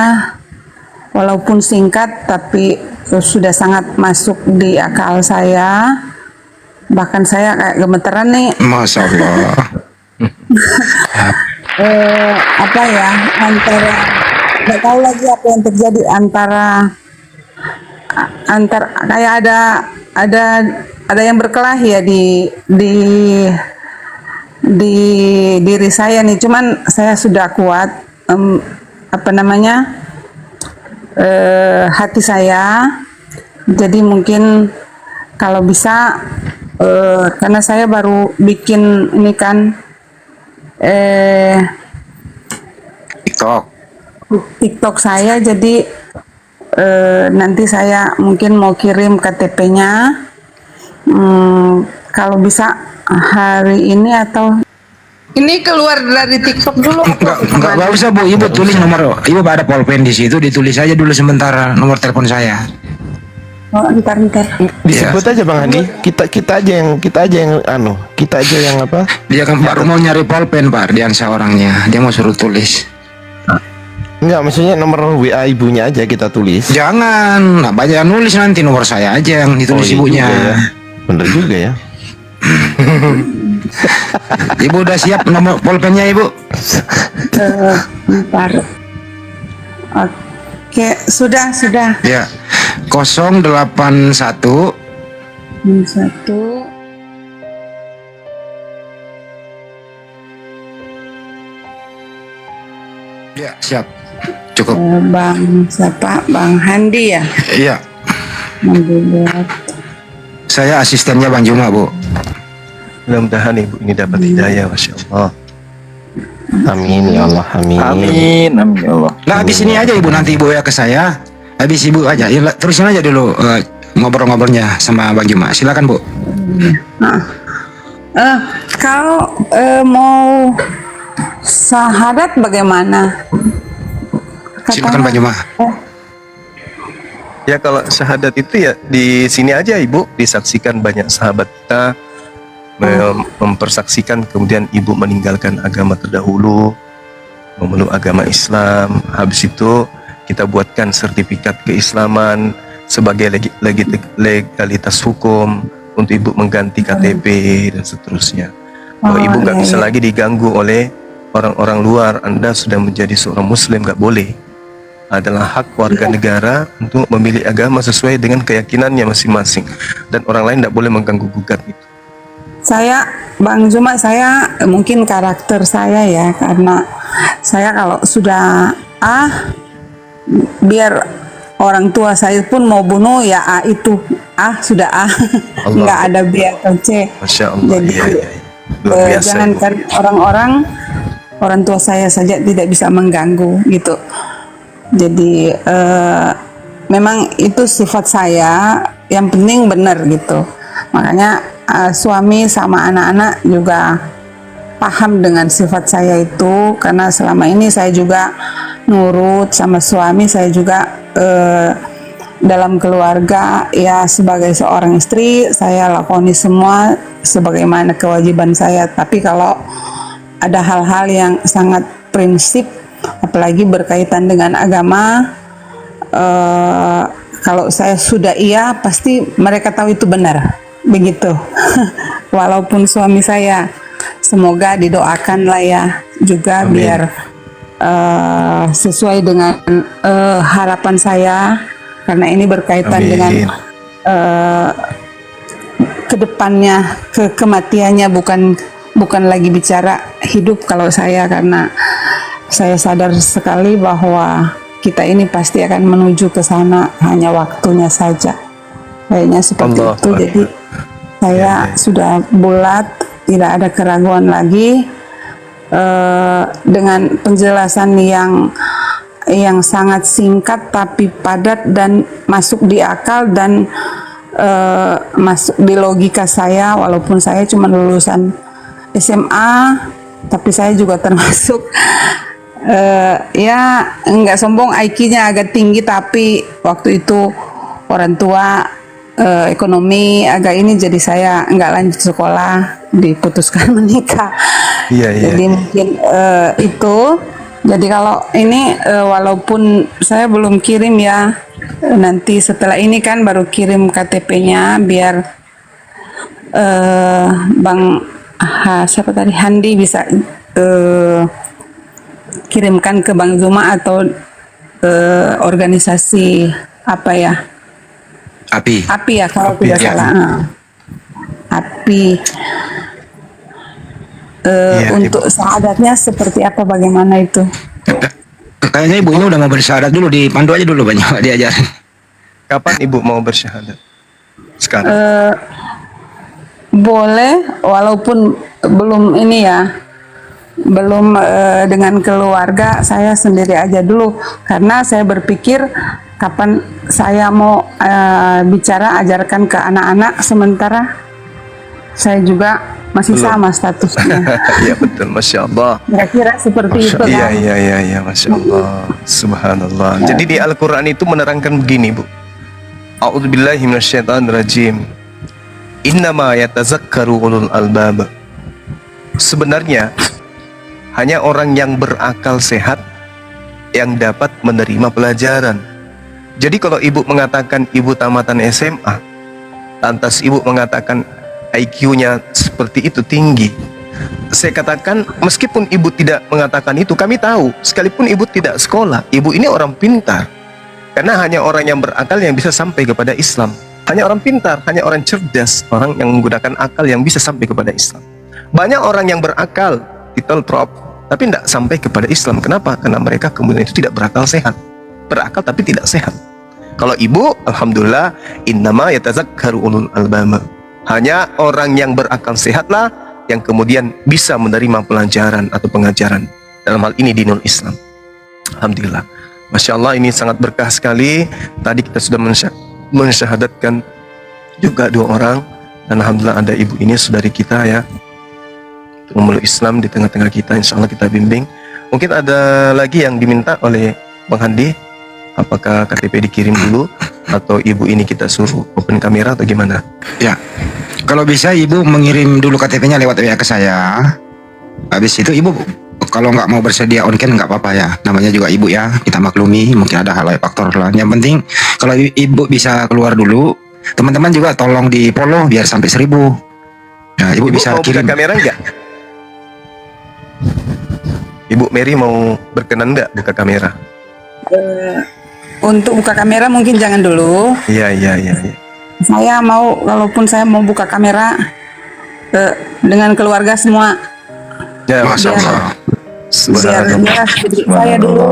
S4: walaupun singkat tapi sudah sangat masuk di akal saya. Bahkan saya kayak gemeteran nih.
S1: Masya Allah.
S4: Apa ya, antara nggak tahu lagi apa yang terjadi antara kayak ada yang berkelahi ya di diri saya nih. Cuman saya sudah kuat, apa namanya, hati saya. Jadi mungkin kalau bisa, karena saya baru bikin ini kan TikTok saya, jadi nanti saya mungkin mau kirim KTP-nya, kalau bisa hari ini atau ini keluar dari TikTok dulu.
S1: Enggak usah, Bu. Ibu tulis nomor. Ibu ada pulpen di situ, ditulis aja dulu sementara nomor telepon saya.
S4: Oh, bentar.
S7: Disebut aja Bang Andi, kita aja yang apa?
S1: Dia kan baru mau nyari pulpen, Pak Ardiansa orangnya. Dia mau suruh tulis.
S7: Enggak, maksudnya nomor WA ibunya aja kita tulis.
S1: Jangan, nah, banyak yang nulis, nanti nomor saya aja yang ditulis
S7: iya
S1: ibunya.
S7: juga ya. Bener juga ya.
S1: Ibu udah siap nomor pulpennya, Ibu?
S4: Bentar. Oke, sudah.
S1: Ya. 081
S4: 1.
S1: Ya, siap. Cukup.
S4: Bang siapa? Bang Handi ya?
S1: Iya.
S4: Membuat.
S1: Saya asistennya Bang Juma, Bu.
S5: Mudah-mudahan Ibu ini dapat hidayah, Masya Allah.
S7: Amin ya Allah, amin.
S6: Amin ya Allah.
S1: Nah, habis ini aja Ibu, nanti Ibu ya ke saya. Habis Ibu aja, ya, terusin aja dulu ngobrol-ngobrolnya sama Bang Juma. Silakan, Bu.
S4: Kalau mau syahadat bagaimana?
S1: Silakan Bang Juma.
S5: Ya, kalau syahadat itu ya di sini aja Ibu, disaksikan banyak sahabat kita mempersaksikan, kemudian Ibu meninggalkan agama terdahulu, memeluk agama Islam. Habis itu kita buatkan sertifikat keislaman sebagai legalitas hukum untuk Ibu mengganti KTP dan seterusnya. Bahwa Ibu nggak bisa lagi diganggu oleh orang-orang luar. Anda sudah menjadi seorang Muslim, nggak boleh. adalah hak warga negara untuk memilih agama sesuai dengan keyakinannya masing-masing, dan orang lain tidak boleh mengganggu gugat itu.
S4: Saya, Bang Zuma, saya mungkin karakter saya ya, karena saya kalau sudah biar orang tua saya pun mau bunuh ya itu sudah
S5: Allah.
S4: nggak ada B atau C.
S5: Masya Allah.
S4: Jadi
S5: Iya, iya. Luar biasa,
S4: jangankan orang tua saya saja tidak bisa mengganggu gitu. Jadi memang itu sifat saya, yang penting benar gitu. Makanya suami sama anak-anak juga paham dengan sifat saya itu, karena selama ini saya juga nurut sama suami. Saya juga dalam keluarga ya, sebagai seorang istri saya lakoni semua sebagaimana kewajiban saya. Tapi kalau ada hal-hal yang sangat prinsip, apalagi berkaitan dengan agama, kalau saya sudah iya, pasti mereka tahu itu benar, begitu. Walaupun suami saya, semoga didoakan lah ya juga. Amin. Biar sesuai dengan harapan saya, karena ini berkaitan
S5: Amin.
S4: dengan kedepannya, kematiannya, bukan lagi bicara hidup kalau saya, karena saya sadar sekali bahwa kita ini pasti akan menuju ke sana, hanya waktunya saja. Kayaknya seperti
S5: Allah
S4: itu. Jadi saya sudah bulat, tidak ada keraguan lagi, dengan penjelasan yang sangat singkat tapi padat dan masuk di akal dan masuk di logika saya. Walaupun saya cuma lulusan SMA, tapi saya juga termasuk ya nggak sombong, IQ-nya agak tinggi, tapi waktu itu orang tua ekonomi agak ini, jadi saya nggak lanjut sekolah, diputuskan menikah. Jadi mungkin itu. Jadi kalau ini walaupun saya belum kirim ya, nanti setelah ini kan baru kirim KTP-nya, biar Bang siapa tadi, Handi bisa kirimkan ke Bang Zuma atau organisasi apa ya, API ya kalau tidak salah. API untuk syahadatnya seperti apa, bagaimana itu?
S1: Kayaknya ibu ini udah mau bersyahadat dulu, dipandu aja dulu, banyak diajarin.
S5: Kapan ibu mau bersyahadat? Sekarang?
S4: Boleh, walaupun belum ini ya, belum dengan keluarga, saya sendiri aja dulu, karena saya berpikir kapan saya mau bicara, ajarkan ke anak-anak, sementara saya juga masih sama statusnya.
S5: Iya betul, Masya Allah.
S4: Kira-kira seperti itu kan?
S5: Iya, Masya Allah, Subhanallah. Jadi di Al-Quran itu menerangkan begini, Bu. A'udzubillahi minasyaitonirrajim. Innama yatazakkaru ulul albab. Sebenarnya hanya orang yang berakal sehat yang dapat menerima pelajaran. Jadi kalau ibu mengatakan ibu tamatan SMA, lantas ibu mengatakan IQ-nya seperti itu tinggi, saya katakan meskipun ibu tidak mengatakan itu, kami tahu sekalipun ibu tidak sekolah, ibu ini orang pintar. Karena hanya orang yang berakal yang bisa sampai kepada Islam. Hanya orang pintar, hanya orang cerdas, orang yang menggunakan akal yang bisa sampai kepada Islam. Banyak orang yang berakal, titelprop, tapi tidak sampai kepada Islam. Kenapa? Karena mereka kemudian itu tidak berakal sehat. Berakal tapi tidak sehat. Kalau ibu, alhamdulillah, innama yatazakkaru ulul albab. Hanya orang yang berakal sehatlah yang kemudian bisa menerima pelajaran atau pengajaran dalam hal ini dinul Islam. Alhamdulillah, Masya Allah, ini sangat berkah sekali. Tadi kita sudah mensyahadatkan juga 2 orang, dan alhamdulillah ada ibu ini saudari kita ya, memeluk Islam di tengah-tengah kita. Insya Allah kita bimbing. Mungkin ada lagi yang diminta oleh Bang Handi, apakah KTP dikirim dulu atau ibu ini kita suruh open kamera atau gimana?
S1: Ya, kalau bisa ibu mengirim dulu KTP-nya lewat WA ke saya. Habis itu ibu kalau nggak mau bersedia on cam nggak apa-apa ya. Namanya juga ibu ya, kita maklumi. Mungkin ada hal lain faktor lain. Yang penting kalau ibu bisa keluar dulu, teman-teman juga tolong di follow biar sampai 1000. Nah, ibu bisa
S5: mau
S1: kirim.
S5: buka kamera nggak? Ibu Mary mau berkenan nggak buka kamera?
S4: untuk buka kamera mungkin jangan dulu.
S5: Iya, iya, iya, iya.
S4: Saya mau, kalaupun saya mau buka kamera dengan keluarga semua,
S5: Ya,
S1: Masya
S4: biar
S1: Allah.
S4: biar jelas diri saya dulu.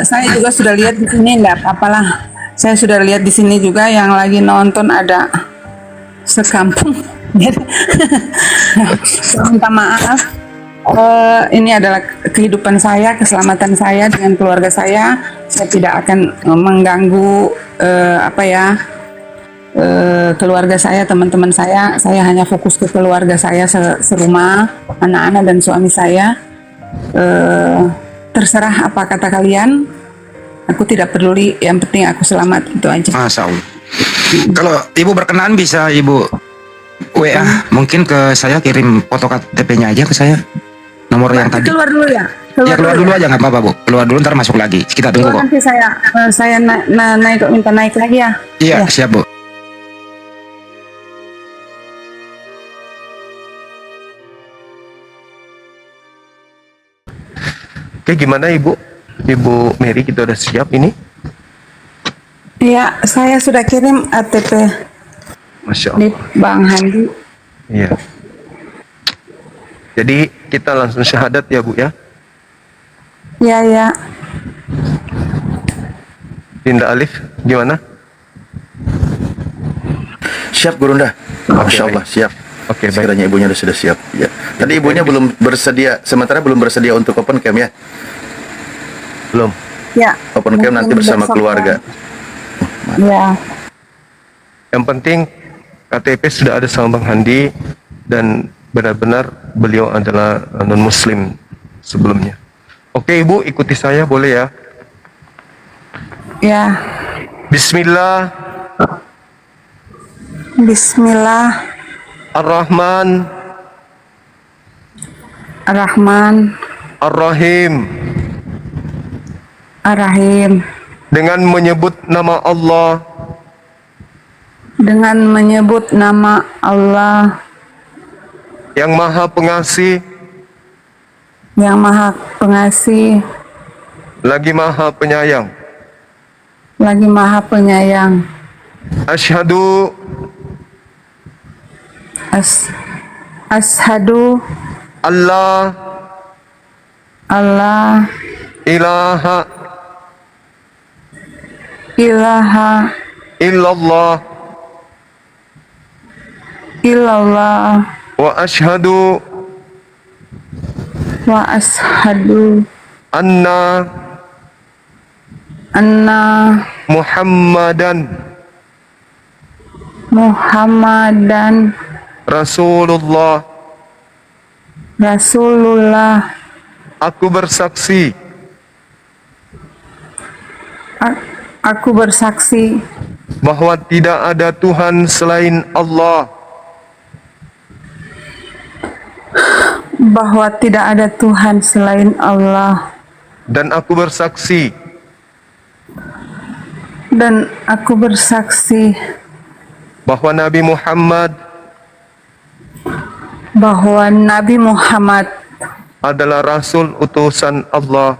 S4: Saya juga sudah lihat di sini, enggak apa-apalah. Saya sudah lihat di sini juga yang lagi nonton ada sekampung. Jadi, saya minta maaf. Ini adalah kehidupan saya, keselamatan saya dengan keluarga saya. Saya tidak akan mengganggu keluarga saya, teman-teman saya. Saya hanya fokus ke keluarga saya serumah, anak-anak dan suami saya. Terserah apa kata kalian. Aku tidak peduli. Yang penting aku selamat, itu aja.
S1: Masya Allah. Kalau ibu berkenan bisa ibu WA mungkin ke saya, kirim foto KTP-nya aja ke saya. Nomor yang tadi.
S4: Keluar dulu ya.
S1: Ya keluar dulu aja nggak apa-apa Bu. Keluar dulu ntar masuk lagi. Kita tunggu kok.
S4: Nanti saya naik, minta naik lagi ya.
S1: Iya siap Bu.
S5: Oke, gimana Ibu? Ibu Mary, kita udah siap ini?
S4: Iya, saya sudah kirim ATP
S5: Masya
S4: di
S5: Allah.
S4: Bang Handi.
S5: Iya. Jadi kita langsung syahadat ya Bu ya.
S4: Iya, ya.
S5: Dinda Alif, gimana?
S8: Siap Gurunda. Masya Allah, siap.
S5: Oke, baik.
S8: Sekiranya ibunya sudah siap. Ya. Tadi ibunya belum bersedia, sementara belum bersedia untuk open cam ya.
S5: Belum.
S4: Ya.
S8: Open cam nanti
S4: Mungkin
S8: bersama
S4: besok
S8: keluarga.
S4: Ya.
S5: Yang penting KTP sudah ada sama Bang Handi dan benar-benar beliau adalah non-muslim sebelumnya. Oke Ibu, ikuti saya boleh ya.
S4: Ya.
S5: Bismillah
S4: Bismillahirrahmanirrahim.
S5: Ar-Rahman Ar-Rahim. Dengan menyebut nama Allah,
S4: Dengan menyebut nama Allah
S5: yang Maha Pengasih
S4: yang Maha Pengasih,
S5: lagi Maha Penyayang.
S4: lagi Maha Penyayang.
S5: Asyhadu
S4: Ashadu
S5: Allah
S4: Allah
S5: ilaha
S4: ilaha
S5: illallah
S4: illallah
S5: wa asyhadu
S4: wa ashadu
S5: anna
S4: anna
S5: Muhammadan
S4: Muhammadan
S5: Rasulullah.
S4: Rasulullah.
S5: Aku bersaksi
S4: Aku bersaksi
S5: bahwa tidak ada Tuhan selain Allah
S4: bahwa tidak ada Tuhan selain Allah,
S5: dan aku bersaksi bahwa Nabi Muhammad adalah Rasul utusan Allah.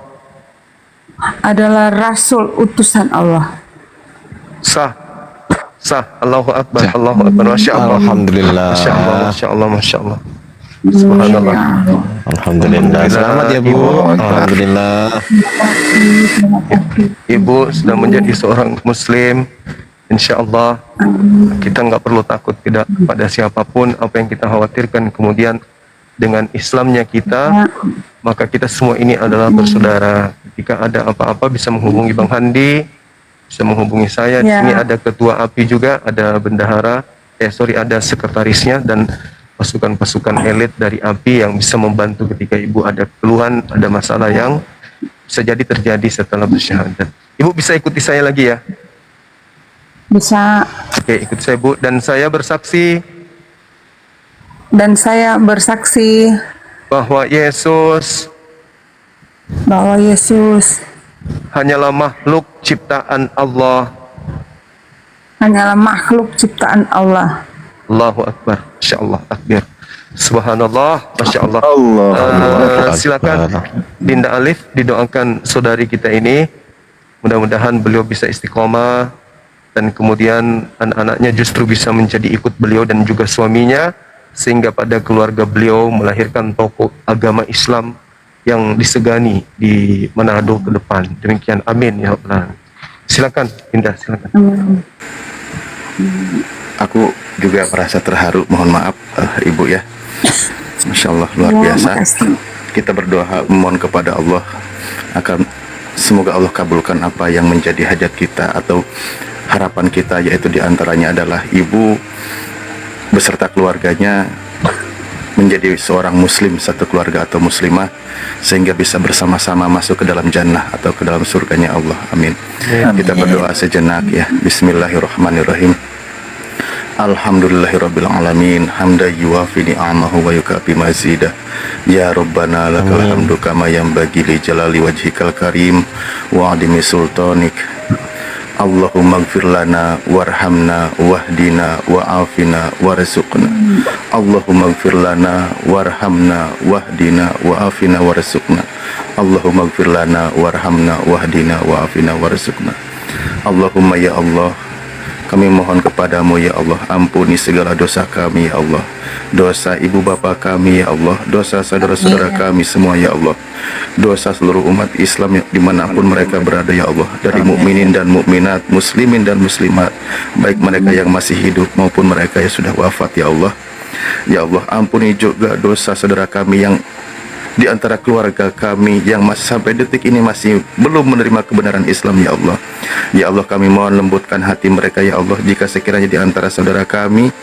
S5: Sah. Allahu Akbar. Allahu Akbar. Masya Allah.
S7: Alhamdulillah.
S5: Masya Allah. Masya Allah. Masya Allah. Subhanallah.
S7: Alhamdulillah. Selamat ya Bu. Alhamdulillah.
S5: Ibu sudah menjadi seorang Muslim. Insya Allah kita nggak perlu takut tidak pada siapapun. Apa yang kita khawatirkan kemudian dengan Islamnya kita, maka kita semua ini adalah bersaudara. Ketika ada apa-apa bisa menghubungi Bang Handi, bisa menghubungi saya. Di sini ada ketua API juga, ada bendahara, ada sekretarisnya dan pasukan-pasukan elit dari API yang bisa membantu ketika ibu ada keluhan, ada masalah yang bisa jadi terjadi setelah bersyahadat. Ibu bisa ikuti saya lagi ya?
S4: bisa.
S5: Oke, ikut saya Bu. Dan saya bersaksi
S4: Dan saya bersaksi
S5: bahwa Yesus
S4: bahwa Yesus
S5: hanyalah makhluk ciptaan Allah.
S4: hanyalah makhluk ciptaan Allah.
S5: Allahu Akbar. Masya Allah. Takbir. Subhanallah. Masya Allah.
S7: Allah.
S5: Silakan Dinda Alif didoakan saudari kita ini Mudah-mudahan beliau bisa istiqomah dan kemudian anak-anaknya justru bisa menjadi ikut beliau dan juga suaminya, sehingga pada keluarga beliau melahirkan tokoh agama Islam yang disegani di Manado ke depan. Demikian, amin ya Allah. Silakan Indah, silakan.
S8: Aku juga merasa terharu, mohon maaf Ibu ya. Masya Allah, luar biasa. Kita berdoa memohon kepada Allah akan semoga Allah kabulkan apa yang menjadi hajat kita atau harapan kita, yaitu diantaranya adalah ibu beserta keluarganya menjadi seorang muslim, satu keluarga atau muslimah, sehingga bisa bersama-sama masuk ke dalam jannah atau ke dalam surganya Allah. Amin. Kita berdoa sejenak ya. Bismillahirrahmanirrahim. Alhamdulillahirabbil alamin, hamdan yuwafi ni'amahu wa yukafi mazidah. Ya Rabbana lakal hamdu kama yanbaghi li jalali wajhikal karim wa adimi sultanik. Allahumma ighfir lana warhamna wahdina wa'afina warzuqna. Allahumma ighfir lana warhamna wahdina wa'afina warzuqna. Allahumma ighfir lana warhamna wahdina wa'afina warzuqna. Allahumma ya Allah, kami mohon kepadamu ya Allah, ampuni segala dosa kami ya Allah, dosa ibu bapa kami ya Allah, dosa saudara-saudara kami semua ya Allah, dosa seluruh umat Islam yang dimanapun mereka berada ya Allah, dari mukminin dan mukminat, muslimin dan muslimat, baik mereka yang masih hidup maupun mereka yang sudah wafat ya Allah. Ya Allah, ampuni juga dosa saudara kami yang di antara keluarga kami yang masih sampai detik ini masih belum menerima kebenaran Islam ya Allah. Ya Allah, kami mohon lembutkan hati mereka ya Allah, jika sekiranya di antara saudara kami,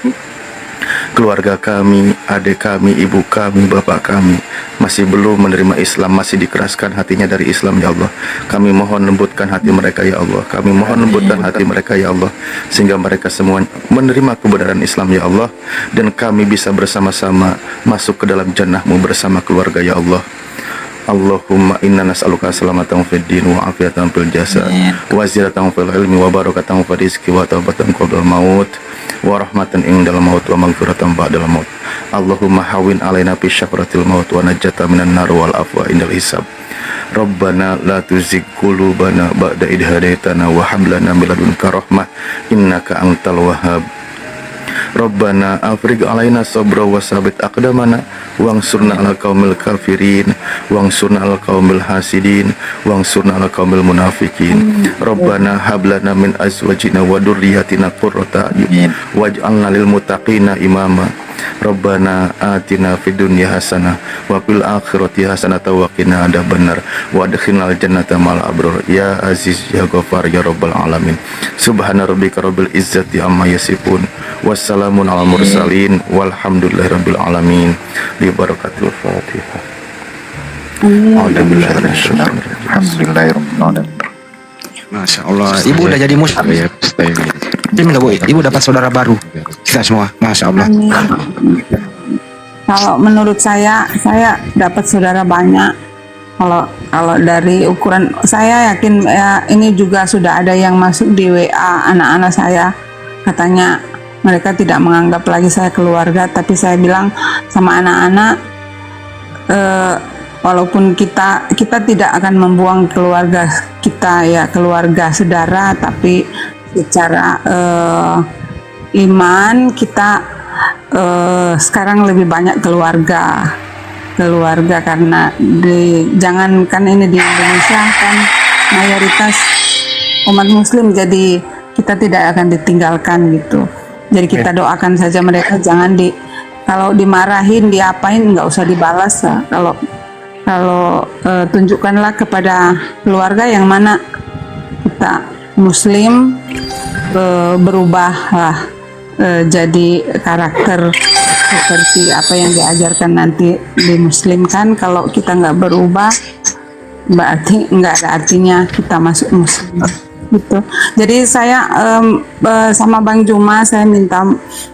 S8: keluarga kami, adik kami, ibu kami, bapak kami masih belum menerima Islam, masih dikeraskan hatinya dari Islam ya Allah, kami mohon lembutkan hati mereka ya Allah, kami mohon lembutkan hati mereka ya Allah, sehingga mereka semua menerima kebenaran Islam ya Allah, dan kami bisa bersama-sama masuk ke dalam jannah-Mu bersama keluarga ya Allah. Allahumma inna nas'aluka salamatan fid din wa afiatan fil jasad wa ziyadatan fil ilmi wa barakatan fil rizqi wa taubatan qabla maut wa rahmatan indal maut wa maghfiratan ba'dal maut. Allahumma hawin alaina fi syafratil maut wa najata minan nar wal afwa indal hisab. Rabbana la tuzigh qulubana ba'da idh hadaitana wa hab lana min ladunka rahmah innaka antal wahhab. Rabbana afrigh alaina sabra wa sabit aqdamana wangsurna ala qaumil kafirin wangsurna ala qaumil hasidin wangsurna ala qaumil munafikin. Rabbana hab lana min azwajina wa dhurriyyatina qurrata a'yun waj'alna lil muttaqina imama. Rabbana atina fid dunya hasanah wa fil akhirati hasanah wa qina adzabannar wa adkhilnal jannata ma'al abrar ya aziz ya ghafar ya rabbal alamin. Subhana rabbika rabbil izzati amma yasifun wassalamun alal mursalin walhamdulillahi rabbil alamin. Bi barakatil Fatihah.
S1: Masya Allah, ibu udah jadi muslim ya. Alhamdulillah Bu, ibu dapat saudara baru kita semua, Masya Allah.
S4: Amin. Kalau menurut saya dapat saudara banyak. Kalau dari ukuran saya yakin ya, ini juga sudah ada yang masuk di WA anak-anak saya, katanya mereka tidak menganggap lagi saya keluarga, tapi saya bilang sama anak-anak, walaupun kita tidak akan membuang keluarga kita ya, keluarga saudara, tapi secara iman kita sekarang lebih banyak keluarga karena jangankan ini di Indonesia kan mayoritas umat muslim, jadi kita tidak akan ditinggalkan gitu. Jadi kita doakan saja mereka, jangan kalau dimarahin diapain nggak usah dibalas ya. Kalau tunjukkanlah kepada keluarga yang mana kita muslim, berubahlah jadi karakter seperti apa yang diajarkan nanti dimuslimkan. Kalau kita nggak berubah, berarti nggak ada artinya kita masuk muslim gitu. Jadi saya sama Bang Juma saya minta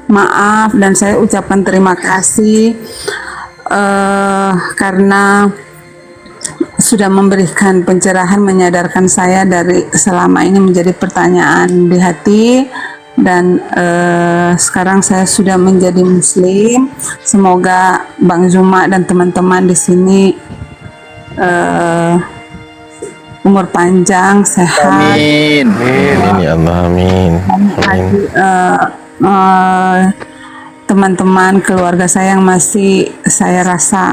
S4: maaf dan saya ucapkan terima kasih karena sudah memberikan pencerahan, menyadarkan saya dari selama ini menjadi pertanyaan di hati, dan sekarang saya sudah menjadi muslim. Semoga Bang Zuma dan teman-teman di sini umur panjang, sehat.
S8: Amin.
S7: Amin ya Allah, amin. Amin.
S4: Lagi, teman-teman keluarga saya yang masih saya rasa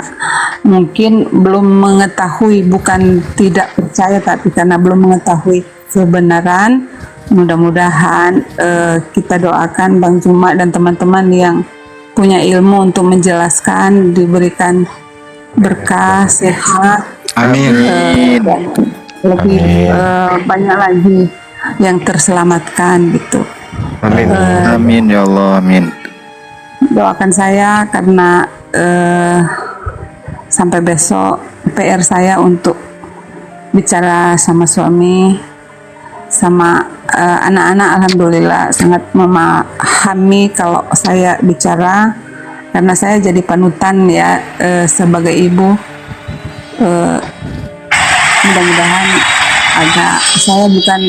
S4: mungkin belum mengetahui, bukan tidak percaya tapi karena belum mengetahui kebenaran. Mudah-mudahan kita doakan Bang Juma dan teman-teman yang punya ilmu untuk menjelaskan, diberikan berkah, sehat,
S1: Amin.
S4: dan lebih banyak lagi yang terselamatkan gitu.
S7: Amin.
S8: Amin ya Allah, amin.
S4: Doakan saya karena sampai besok PR saya untuk bicara sama suami, sama anak-anak. Alhamdulillah sangat memahami kalau saya bicara, karena saya jadi panutan ya sebagai ibu. Mudah-mudahan saya bukan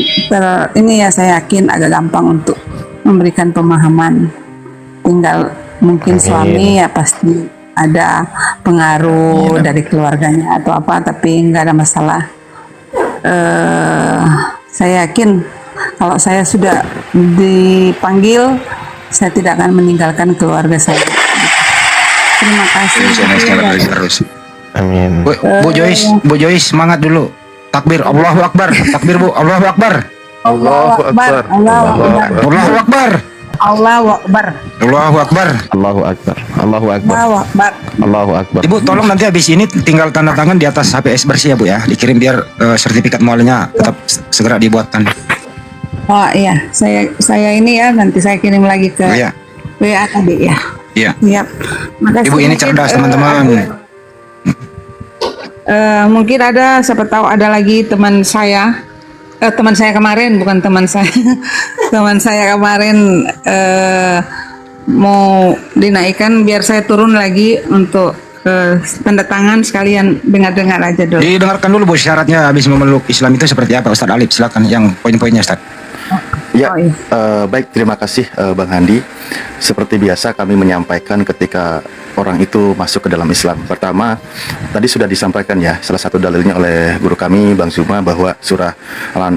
S4: ini ya, saya yakin agak gampang untuk memberikan pemahaman. Tinggal mungkin suami ya pasti ada pengaruh dari keluarganya atau apa, tapi nggak ada masalah. Saya yakin kalau saya sudah dipanggil, saya tidak akan meninggalkan keluarga saya. Terima kasih.
S1: Terus.
S7: Amin.
S1: Bu Joyce semangat dulu. Takbir, Allahu Akbar. Takbir Bu, Allahu Akbar.
S5: Allahu Akbar.
S4: Allahu Akbar.
S1: Allahu Akbar.
S4: Allahu Akbar.
S1: Allahu Akbar.
S7: Allahu Akbar. Allahu Akbar.
S4: Allahu Akbar.
S7: Allahu Akbar.
S1: Ibu tolong nanti habis ini tinggal tanda tangan di atas HPS bersih ya Bu ya. Dikirim biar sertifikat mualnya tetap segera dibuatkan.
S4: Oh iya, saya ini ya, nanti saya kirim lagi ke
S1: Iya.
S4: WA tadi ya.
S1: Iya.
S4: Siap. Makasih.
S1: Ibu ini
S4: Mungkin,
S1: cerdas teman-teman.
S4: Mungkin ada, siapa tahu ada lagi teman saya kemarin, bukan teman saya. Teman saya kemarin mau dinaikkan, biar saya turun lagi untuk tanda tangan, sekalian dengar-dengar aja dulu.
S1: Didengarkan dulu Bu syaratnya habis memeluk Islam itu seperti apa Ustadz Alif, silakan yang poin-poinnya Ustadz.
S8: Ya,
S4: Oh, iya.
S8: baik, terima kasih Bang Handi. Seperti biasa kami menyampaikan ketika orang itu masuk ke dalam Islam. Pertama, tadi sudah disampaikan ya, salah satu dalilnya oleh guru kami Bang Zuma, bahwa surah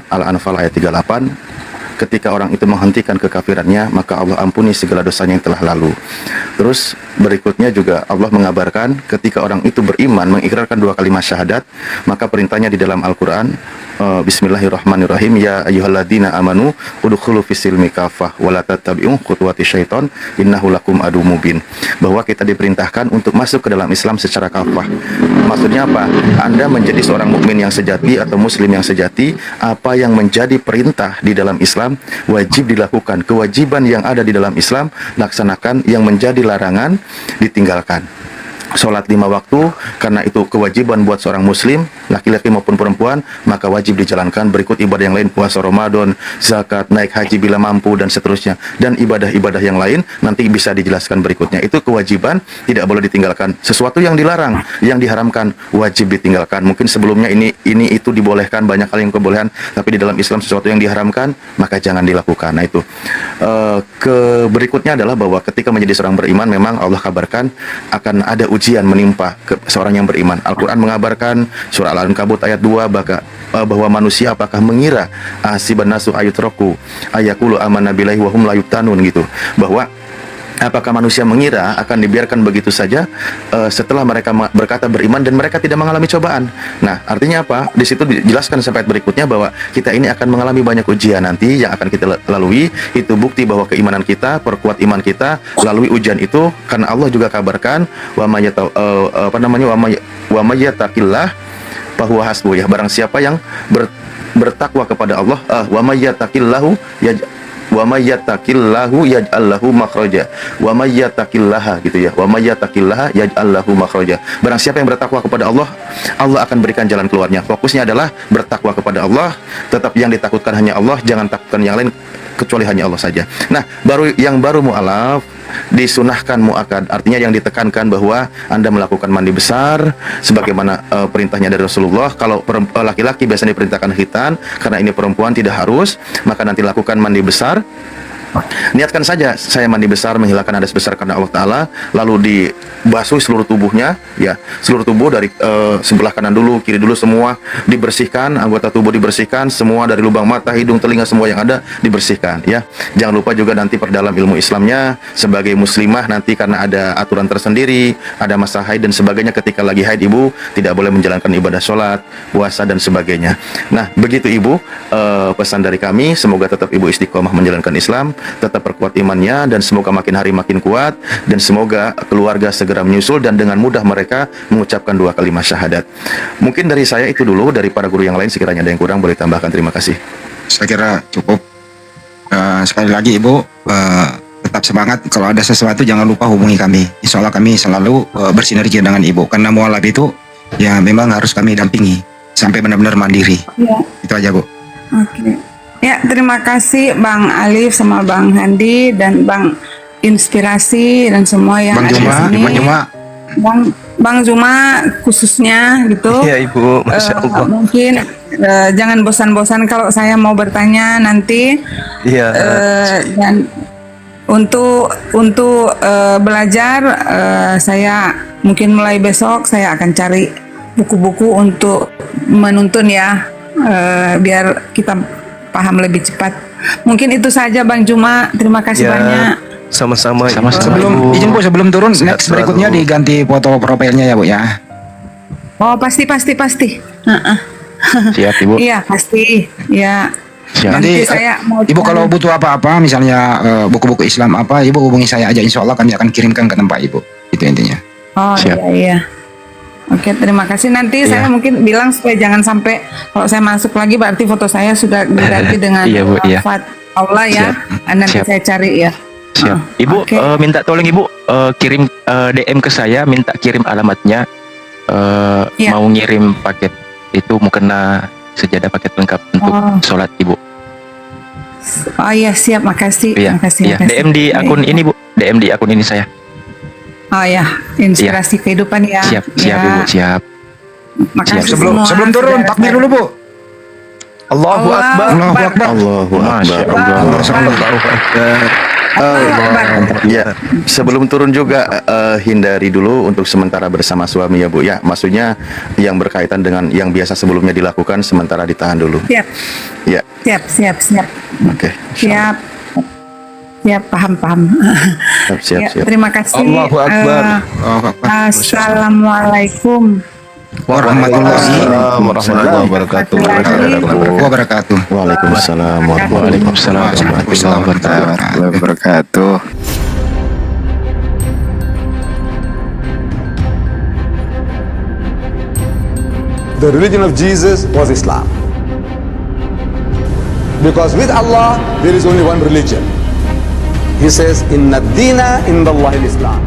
S8: Al-Anfal ayat 38, ketika orang itu menghentikan kekafirannya, maka Allah ampuni segala dosanya yang telah lalu. Terus berikutnya juga Allah mengabarkan ketika orang itu beriman, mengikrarkan 2 kalimat syahadat, maka perintahnya di dalam Al-Quran, Bismillahirrahmanirrahim, ya ayyuhalladzina amanu udkhulu fis-silmi kafah wa la tattabi'u khutuwati syaiton innahu lakum adu mubin. Bahwa kita diperintahkan untuk masuk ke dalam Islam secara kafah. Maksudnya apa? Anda menjadi seorang mukmin yang sejati atau muslim yang sejati, apa yang menjadi perintah di dalam Islam wajib dilakukan. Kewajiban yang ada di dalam Islam laksanakan, yang menjadi larangan ditinggalkan. Sholat 5 waktu, karena itu kewajiban buat seorang muslim, laki-laki maupun perempuan, maka wajib dijalankan. Berikut ibadah yang lain, puasa Ramadan, zakat, naik haji bila mampu, dan seterusnya. Dan ibadah-ibadah yang lain nanti bisa dijelaskan berikutnya. Itu kewajiban, tidak boleh ditinggalkan. Sesuatu yang dilarang, yang diharamkan, wajib ditinggalkan. Mungkin sebelumnya ini itu dibolehkan, banyak hal yang kebolehan, tapi di dalam Islam sesuatu yang diharamkan, maka jangan dilakukan. Nah itu. Berikutnya adalah bahwa ketika menjadi seorang beriman, memang Allah kabarkan akan ada ujian menimpa seorang yang beriman. Al-Quran mengabarkan surah Al-Ankabut ayat 2 bahwa manusia apakah mengira asiban nasu ayutroku ayakulu amanna billahi wa hum la yuftanun, gitu. Bahwa apakah manusia mengira akan dibiarkan begitu saja setelah mereka berkata beriman dan mereka tidak mengalami cobaan. Nah, artinya apa? Di situ dijelaskan sampai berikutnya bahwa kita ini akan mengalami banyak ujian nanti yang akan kita lalui. Itu bukti bahwa keimanan kita, perkuat iman kita lalui ujian itu, karena Allah juga kabarkan wa may yattaqillah fahuwa hasbuh, ya. Barang siapa yang bertakwa kepada Allah, wa may yattaqillahu wa may yattaqillahu yaj'al lahu makhraja wa may yattaqillaha, gitu ya. Wa may yattaqillaha yaj'al lahu makhraja. Barang siapa yang bertakwa kepada Allah, Allah akan berikan jalan keluarnya. Fokusnya adalah bertakwa kepada Allah, tetap yang ditakutkan hanya Allah, jangan takutkan yang lain kecuali hanya Allah saja. Nah, yang baru mu'alaf disunahkan mu'akad, artinya yang ditekankan bahwa Anda melakukan mandi besar sebagaimana perintahnya dari Rasulullah. Kalau laki-laki biasanya diperintahkan khitan, karena ini perempuan tidak harus, maka nanti lakukan mandi besar. Niatkan saja saya mandi besar menghilangkan hadas besar karena Allah Ta'ala, lalu dibasuh seluruh tubuhnya, ya, seluruh tubuh dari sebelah kanan dulu, kiri dulu, semua dibersihkan, anggota tubuh dibersihkan, semua dari lubang mata, hidung, telinga, semua yang ada dibersihkan, ya. Jangan lupa juga nanti perdalam ilmu Islamnya sebagai muslimah, nanti karena ada aturan tersendiri, ada masa haid dan sebagainya. Ketika lagi haid ibu tidak boleh menjalankan ibadah sholat, puasa dan sebagainya. Nah, begitu ibu, pesan dari kami, semoga tetap ibu istiqomah menjalankan Islam, tetap perkuat imannya, dan semoga makin hari makin kuat, dan semoga keluarga segera menyusul dan dengan mudah mereka mengucapkan 2 kalimat syahadat. Mungkin dari saya itu dulu, dari para guru yang lain sekiranya ada yang kurang boleh tambahkan. Terima kasih.
S1: Saya kira cukup. Sekali lagi ibu, tetap semangat. Kalau ada sesuatu jangan lupa hubungi kami. Insya Allah kami selalu bersinergi dengan ibu, karena mualaf itu ya memang harus kami dampingi sampai benar-benar mandiri.
S4: Ya.
S1: Itu aja bu.
S4: Oke. Ya, terima kasih Bang Alif sama Bang Handi dan Bang Inspirasi dan semua yang
S1: Bang
S4: ada
S1: Juma,
S4: di sini.
S1: Bang Juma.
S4: Bang Juma khususnya gitu.
S5: Iya ibu, masya Allah.
S4: Mungkin jangan bosan-bosan kalau saya mau bertanya nanti.
S5: Iya.
S4: Dan untuk belajar saya mungkin mulai besok saya akan cari buku-buku untuk menuntun ya, biar kita paham lebih cepat. Mungkin itu saja Bang Juma. Terima kasih banyak.
S5: Sama-sama.
S1: Sebelum izin bu, sebelum turun
S5: Sehat
S1: next berikutnya
S5: selalu.
S1: diganti foto profilnya ya bu ya.
S4: Oh pasti.
S6: Siap ibu.
S4: Iya pasti. Ya.
S6: Siap.
S1: Nanti
S4: saya mau
S1: ibu kalau butuh apa-apa, misalnya buku-buku Islam apa, ibu hubungi saya aja. Insya Allah kami akan kirimkan ke tempat ibu. Itu intinya.
S4: Oh
S6: Siap.
S4: iya. Oke, terima kasih. Nanti saya mungkin bilang supaya jangan sampai kalau saya masuk lagi berarti foto saya sudah diganti dengan
S6: Iya, Bu, iya.
S4: wafat Allah ya. Nanti
S6: Siap.
S4: saya cari ya.
S6: Siap. Ibu
S4: Oke.
S6: minta tolong ibu kirim DM ke saya, minta kirim alamatnya.
S4: Iya.
S6: Mau ngirim paket itu mukena sejadah paket lengkap untuk sholat ibu.
S4: Oh iya siap, makasih.
S6: Iya.
S4: Makasih.
S6: DM di akun ini bu. DM di akun ini saya.
S4: Oh ya, inspirasi kehidupan ya.
S6: Siap. Siap
S4: Ya.
S6: ibu. Siap.
S4: Makasih
S1: Sebelum
S4: semua,
S1: turun
S4: saudara
S1: takbir
S4: saya.
S1: dulu bu.
S5: Allahu Akbar.
S1: Allahu Akbar.
S8: Allahu
S6: Masya
S8: Akbar.
S6: Allah.
S5: Allahu Akbar.
S8: Ya, sebelum turun juga hindari dulu untuk sementara bersama suami ya Bu ya. Maksudnya yang berkaitan dengan yang biasa sebelumnya dilakukan sementara ditahan dulu.
S4: Siap,
S8: Ya,
S4: siap.
S8: oke.
S4: Siap, paham.
S8: Siap.
S4: Ya, terima kasih.
S5: Allahu Akbar.
S1: Allahu Akbar.
S4: Assalamualaikum
S1: Warahmatullahi
S7: Warahmatullahi wabarakatuh.
S1: wabarakatuh.
S8: Waalaikumsalam warahmatullahi
S1: Waalaikumsalam
S7: wabarakatuh.
S9: The religion of Jesus was Islam. Because with Allah, there is only one religion. He says, Inna dina indallahi al-Islam.